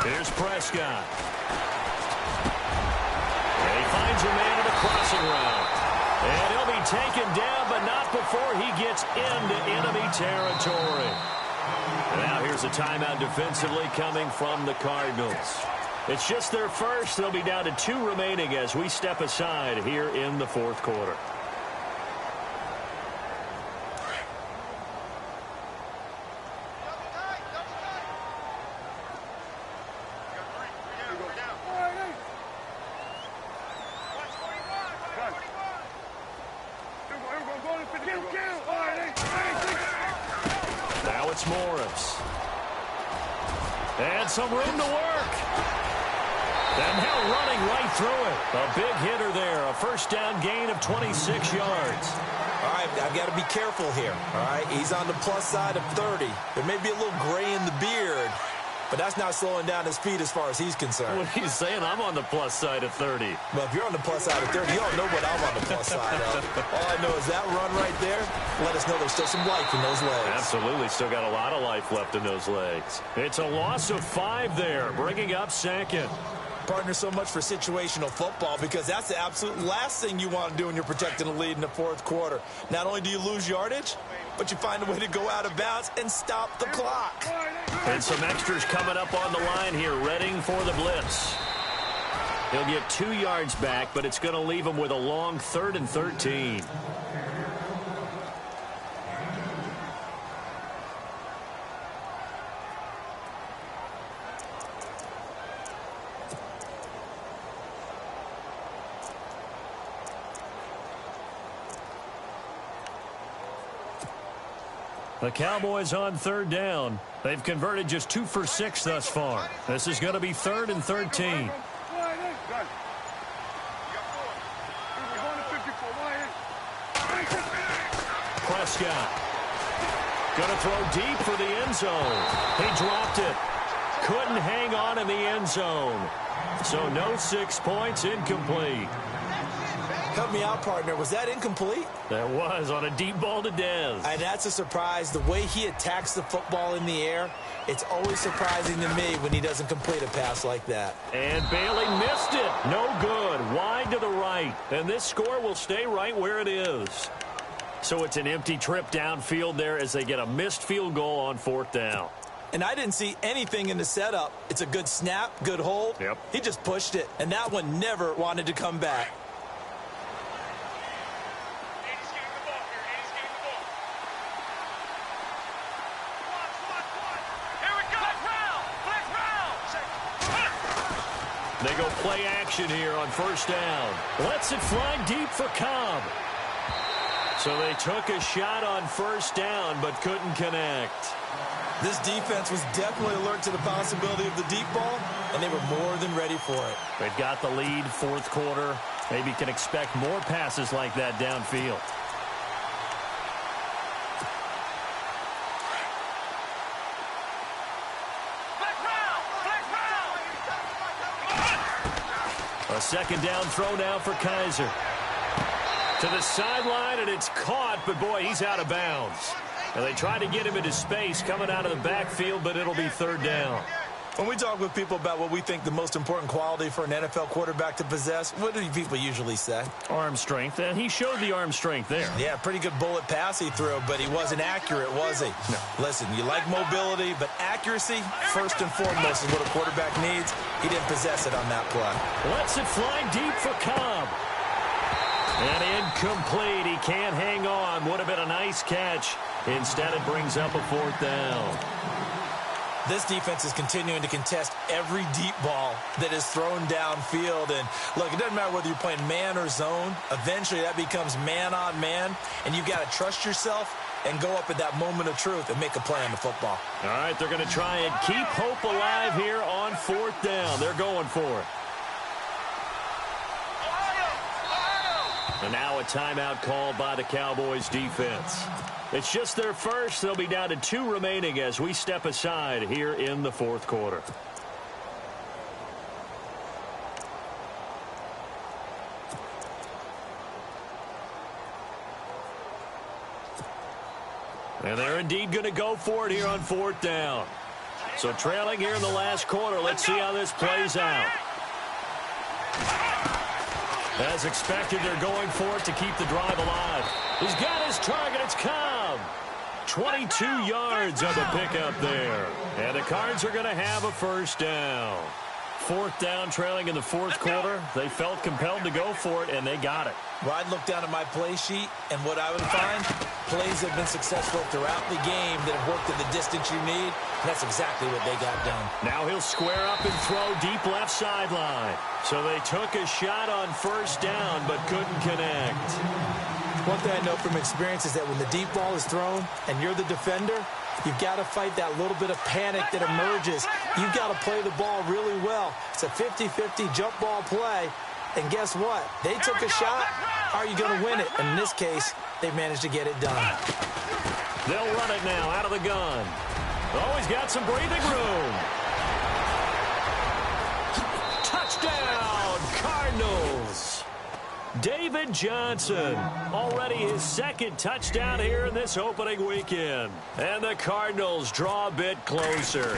Here's Prescott. And he finds a man at a crossing route. And he'll be taken down, but not before he gets into enemy territory. And now here's a timeout defensively coming from the Cardinals. It's just their first. They'll be down to 2 remaining as we step aside here in the fourth quarter. Now it's Morris. And some room to work. And now running right through it. A big hitter there. A first down gain of 26 yards. All right, I've got to be careful here. All right, he's on the plus side of 30. There may be a little gray in the beard, but that's not slowing down his speed as far as he's concerned. What he's saying, I'm on the plus side of 30. Well, if you're on the plus side of 30, you don't know what I'm on the plus side of. All I know is that run right there, let us know there's still some life in those legs. Absolutely, still got a lot of life left in those legs. It's a loss of 5 there, bringing up second. Partner, so much for situational football because that's the absolute last thing you want to do when you're protecting a lead in the fourth quarter. Not only do you lose yardage, but you find a way to go out of bounds and stop the clock. And some extras coming up on the line here, readying for the blitz. He'll get 2 yards back, but it's going to leave him with a long 3rd and 13. The Cowboys on third down. They've converted just 2 for 6 thus far. This is going to be 3rd and 13. Prescott. Going to throw deep for the end zone. He dropped it. Couldn't hang on in the end zone. So no 6 points, incomplete. Help me out, partner. Was that incomplete? That was on a deep ball to Dez. And that's a surprise. The way he attacks the football in the air, it's always surprising to me when he doesn't complete a pass like that. And Bailey missed it. No good. Wide to the right. And this score will stay right where it is. So it's an empty trip downfield there as they get a missed field goal on 4th down. And I didn't see anything in the setup. It's a good snap, good hold. Yep. He just pushed it. And that one never wanted to come back. They go play action here on 1st down. Lets it fly deep for Cobb. So they took a shot on 1st down but couldn't connect. This defense was definitely alert to the possibility of the deep ball, and they were more than ready for it. They've got the lead, 4th quarter. Maybe can expect more passes like that downfield. A second down throw now for Kaiser. To the sideline, and it's caught, but boy, he's out of bounds. And they try to get him into space coming out of the backfield, but it'll be third down. When we talk with people about what we think the most important quality for an NFL quarterback to possess, what do people usually say? Arm strength, and he showed the arm strength there. Yeah, pretty good bullet pass he threw, but he wasn't accurate, was he? No. Listen, you like mobility, but accuracy, first and foremost, is what a quarterback needs. He didn't possess it on that play. Lets it fly deep for Cobb. And incomplete. He can't hang on. Would have been a nice catch. Instead, it brings up a fourth down. This defense is continuing to contest every deep ball that is thrown downfield. And, look, it doesn't matter whether you're playing man or zone. Eventually, that becomes man on man. And you've got to trust yourself and go up at that moment of truth and make a play on the football. All right, they're going to try and keep hope alive here on fourth down. They're going for it. And now a timeout called by the Cowboys defense. It's just their first. They'll be down to 2 remaining as we step aside here in the fourth quarter. And they're indeed going to go for it here on fourth down. So trailing here in the last quarter. Let's see how this plays out. As expected, they're going for it to keep the drive alive. He's got his target. It's Cobb. 22 yards on the pickup there. And the Cards are going to have a first down. Fourth down, trailing in the fourth quarter. They felt compelled to go for it, and they got it. Well, I'd look down at my play sheet, and what I would find, plays have been successful throughout the game that have worked at the distance you need, and that's exactly what they got done. Now he'll square up and throw deep left sideline. So they took a shot on first down, but couldn't connect. One thing I know from experience is that when the deep ball is thrown and you're the defender, you've got to fight that little bit of panic that emerges. You've got to play the ball really well. It's a 50-50 jump ball play. And guess what? They took a shot. How are you going to win it? And in this case, they managed to get it done. They'll run it now out of the gun. Oh, he's got some breathing room. Touchdown, Cardinals. David Johnson, already his second touchdown here in this opening weekend. And the Cardinals draw a bit closer.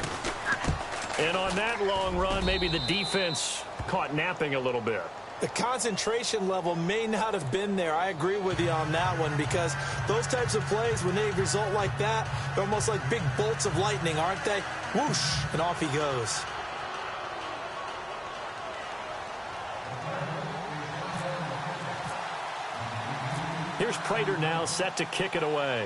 And on that long run, maybe the defense caught napping a little bit. The concentration level may not have been there. I agree with you on that one, because those types of plays, when they result like that, they're almost like big bolts of lightning, aren't they? Whoosh, and off he goes. Here's Prater now set to kick it away.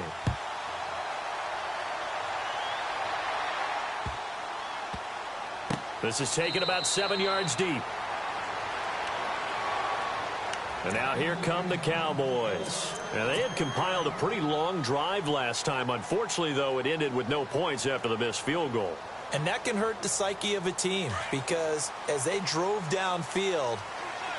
This is taken about 7 yards deep. And now here come the Cowboys. And they had compiled a pretty long drive last time. Unfortunately, though, it ended with no points after the missed field goal. And that can hurt the psyche of a team, because as they drove downfield,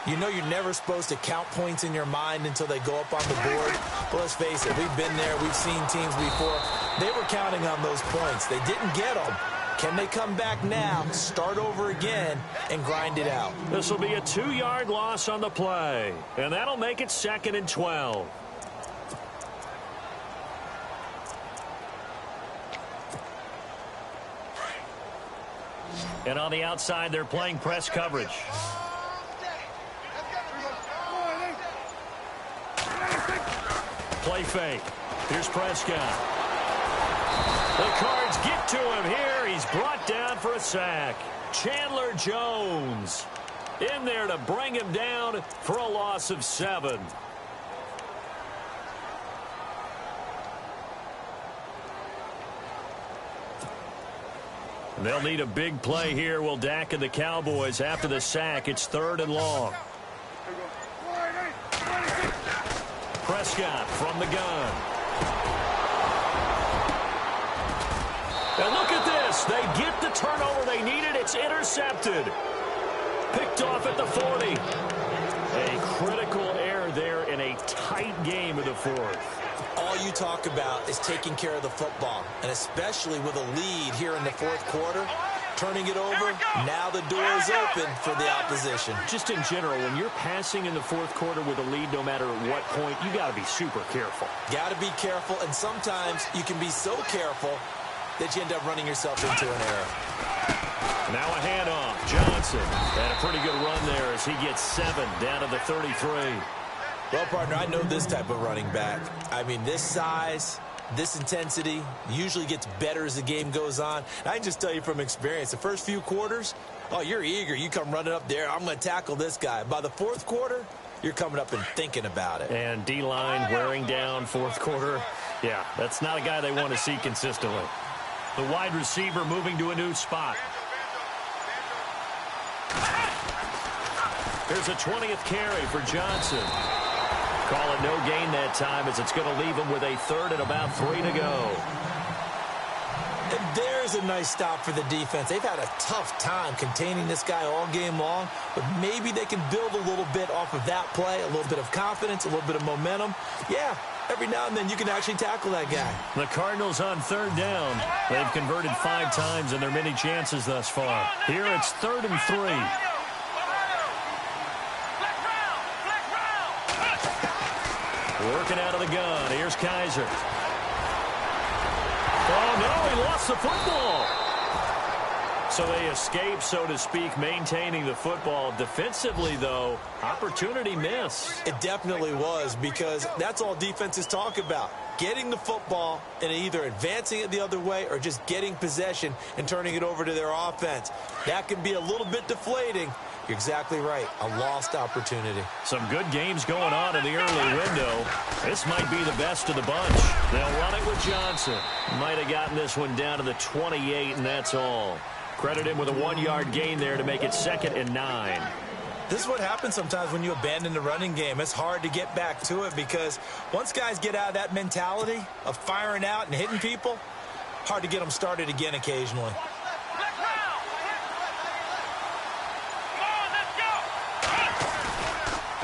you know you're never supposed to count points in your mind until they go up on the board. But let's face it, we've been there. We've seen teams before. They were counting on those points. They didn't get them. Can they come back now, start over again, and grind it out? This will be a 2-yard loss on the play. And that'll make it 2nd and 12. And on the outside, they're playing press coverage. Play fake. Here's Prescott. The Cards get to him here. He's brought down for a sack. Chandler Jones in there to bring him down for a loss of 7. They'll need a big play here, will Dak and the Cowboys. After the sack, it's 3rd and long. Prescott from the gun. And look at this. They get the turnover they needed. It's intercepted. Picked off at the 40. A critical error there in a tight game of the fourth. All you talk about is taking care of the football, and especially with a lead here in the fourth quarter, turning it over. Now the door is open for the opposition. Just in general, when you're passing in the fourth quarter with a lead, no matter at what point, you got to be super careful. Got to be careful, and sometimes you can be so careful that you end up running yourself into an error. Now a handoff. Johnson had a pretty good run there as he gets 7 down to the 33. Well, partner, I know this type of running back. I mean, this size, this intensity usually gets better as the game goes on. And I can just tell you from experience, the first few quarters, oh, you're eager. You come running up there, I'm going to tackle this guy. By the fourth quarter, you're coming up and thinking about it. And D-line wearing down fourth quarter. Yeah, that's not a guy they want to see consistently. The wide receiver moving to a new spot. Here's a 20th carry for Johnson. Call it no gain that time as it's going to leave him with a third and about 3 to go. And there's a nice stop for the defense. They've had a tough time containing this guy all game long, but maybe they can build a little bit off of that play, a little bit of confidence, a little bit of momentum. Yeah, every now and then you can actually tackle that guy. The Cardinals on third down. They've converted 5 times in their many chances thus far. Here it's 3rd and 3. Working out of the gun. Here's Kaiser. Oh, no, he lost the football. So they escape, so to speak, maintaining the football. Defensively, though, opportunity miss. It definitely was, because that's all defenses talk about. Getting the football and either advancing it the other way or just getting possession and turning it over to their offense. That can be a little bit deflating. You're exactly right. A lost opportunity. Some good games going on in the early window. This might be the best of the bunch. They'll run it with Johnson. Might have gotten this one down to the 28, and that's all. Credit him with a 1-yard gain there to make it 2nd and 9. This is what happens sometimes when you abandon the running game. It's hard to get back to it because once guys get out of that mentality of firing out and hitting people, hard to get them started again occasionally.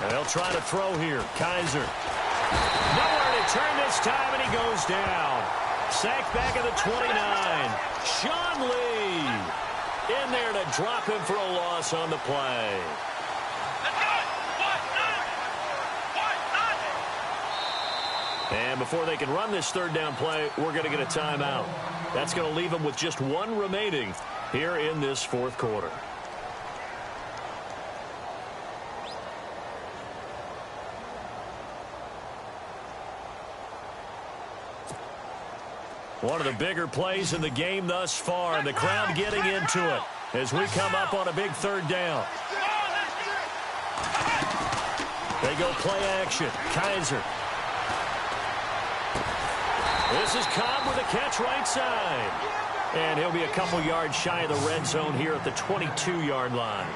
And they'll try to throw here. Kaiser. Nowhere to turn this time, and he goes down. Sacked back at the 29. Sean Lee in there to drop him for a loss on the play. And before they can run this 3rd down play, we're going to get a timeout. That's going to leave them with just 1 remaining here in this 4th quarter. One of the bigger plays in the game thus far, and the crowd getting into it as we come up on a big 3rd down. They go play action. Kaiser. This is Cobb with a catch right side. And he'll be a couple yards shy of the red zone here at the 22-yard line.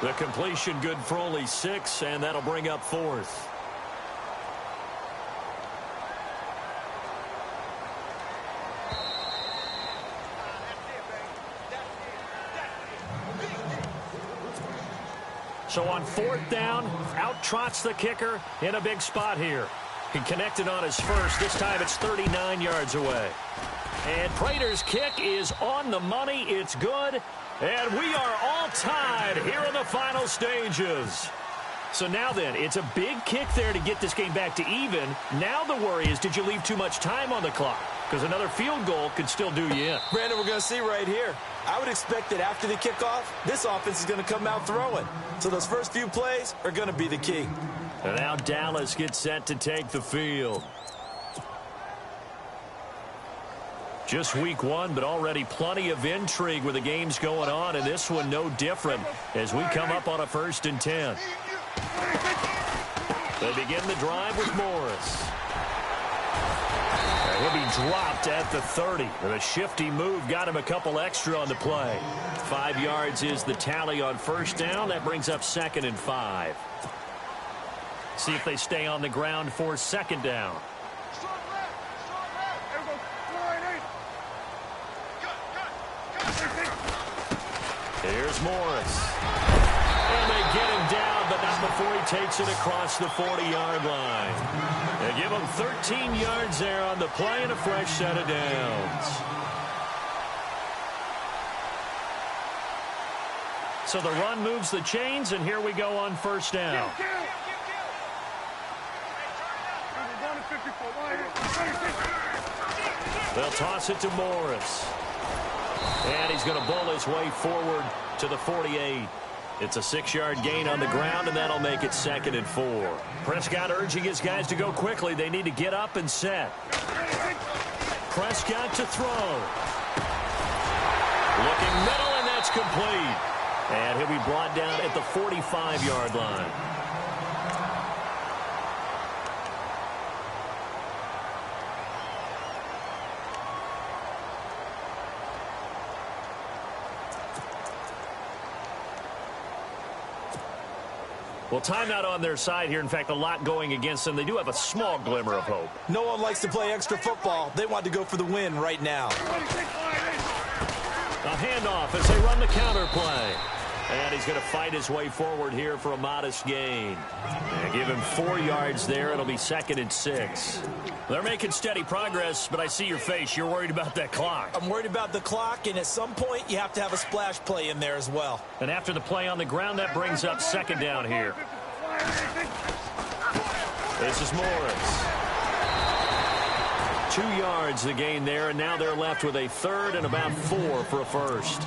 The completion good for only 6, and that'll bring up 4th. So on 4th down, out trots the kicker in a big spot here. He connected on his first. This time it's 39 yards away. And Prater's kick is on the money. It's good. And we are all tied here in the final stages. So now then, it's a big kick there to get this game back to even. Now the worry is, did you leave too much time on the clock? Because another field goal could still do you in. Brandon, we're going to see right here. I would expect that after the kickoff, this offense is going to come out throwing. So those first few plays are going to be the key. And now Dallas gets set to take the field. Just week 1, but already plenty of intrigue with the games going on, and this one no different as we come up on a 1st and 10. They begin the drive with Morris. He'll be dropped at the 30. And a shifty move got him a couple extra on the play. 5 yards is the tally on 1st down. That brings up 2nd and 5. See if they stay on the ground for 2nd down. Here's Morris. And they get him down, but not before he takes it across the 40-yard line. They give him 13 yards there on the play and a fresh set of downs. So the run moves the chains, and here we go on first down. They'll toss it to Morris. And he's going to bowl his way forward to the 48. It's a 6-yard gain on the ground, and that'll make it 2nd and 4. Prescott urging his guys to go quickly. They need to get up and set. Prescott to throw. Looking middle, and that's complete. And he'll be brought down at the 45-yard line. Well, timeout on their side here. In fact, a lot going against them. They do have a small glimmer of hope. No one likes to play extra football. They want to go for the win right now. A handoff as they run the counter play. And he's going to fight his way forward here for a modest gain. And give him 4 yards there. It'll be 2nd and 6. They're making steady progress, but I see your face. You're worried about that clock. I'm worried about the clock, and at some point, you have to have a splash play in there as well. And after the play on the ground, that brings up 2nd down here. This is Morris. 2 yards the gain there, and now they're left with a 3rd and about 4 for a first.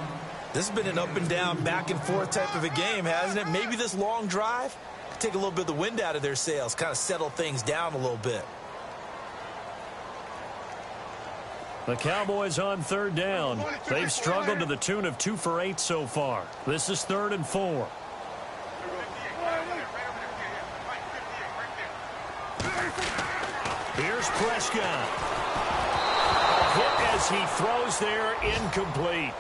This has been an up and down, back and forth type of a game, hasn't it? Maybe this long drive could take a little bit of the wind out of their sails, kind of settle things down a little bit. The Cowboys on 3rd down. They've struggled to the tune of 2 for 8 so far. This is 3rd and 4. Here's Prescott. A hit as he throws there, incomplete.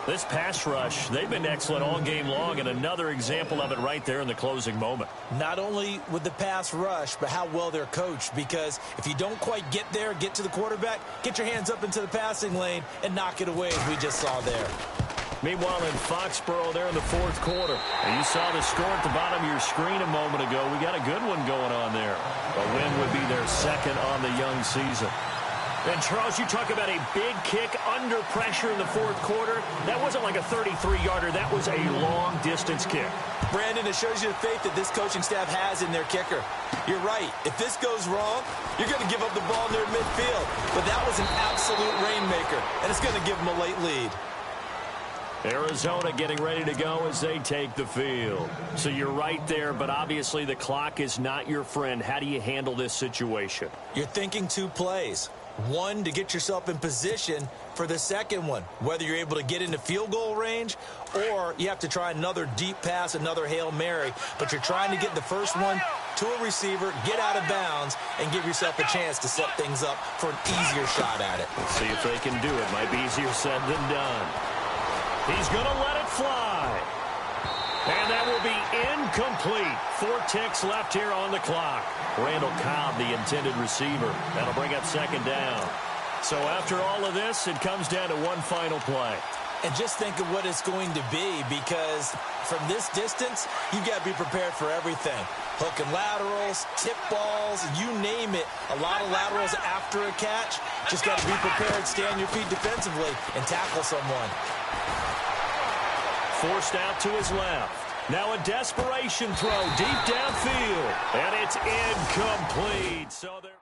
This pass rush, they've been excellent all game long, and another example of it right there in the closing moment. Not only with the pass rush, but how well they're coached, because if you don't quite get there, get to the quarterback, get your hands up into the passing lane and knock it away as we just saw there. Meanwhile, in Foxborough there in the 4th quarter, and you saw the score at the bottom of your screen a moment ago. We got a good one going on there. A win would be their 2nd on the young season. And, Charles, you talk about a big kick under pressure in the 4th quarter. That wasn't like a 33-yarder. That was a long-distance kick. Brandon, it shows you the faith that this coaching staff has in their kicker. You're right. If this goes wrong, you're going to give up the ball near midfield. But that was an absolute rainmaker, and it's going to give them a late lead. Arizona getting ready to go as they take the field. So you're right there, but obviously the clock is not your friend. How do you handle this situation? You're thinking 2 plays. One, to get yourself in position for the second one, whether you're able to get into field goal range or you have to try another deep pass, another Hail Mary. But you're trying to get the first one to a receiver, get out of bounds, and give yourself a chance to set things up for an easier shot at it. Let's see if they can do it. Might be easier said than done. He's going to let it fly. And that will be incomplete. 4 ticks left here on the clock. Randall Cobb, the intended receiver. That'll bring up 2nd down. So after all of this, it comes down to one final play. And just think of what it's going to be, because from this distance, you've got to be prepared for everything. Hook and laterals, tip balls, you name it. A lot of laterals after a catch. Just got to be prepared, stay on your feet defensively, and tackle someone. Forced out to his left. Now a desperation throw deep downfield. And it's incomplete. So there.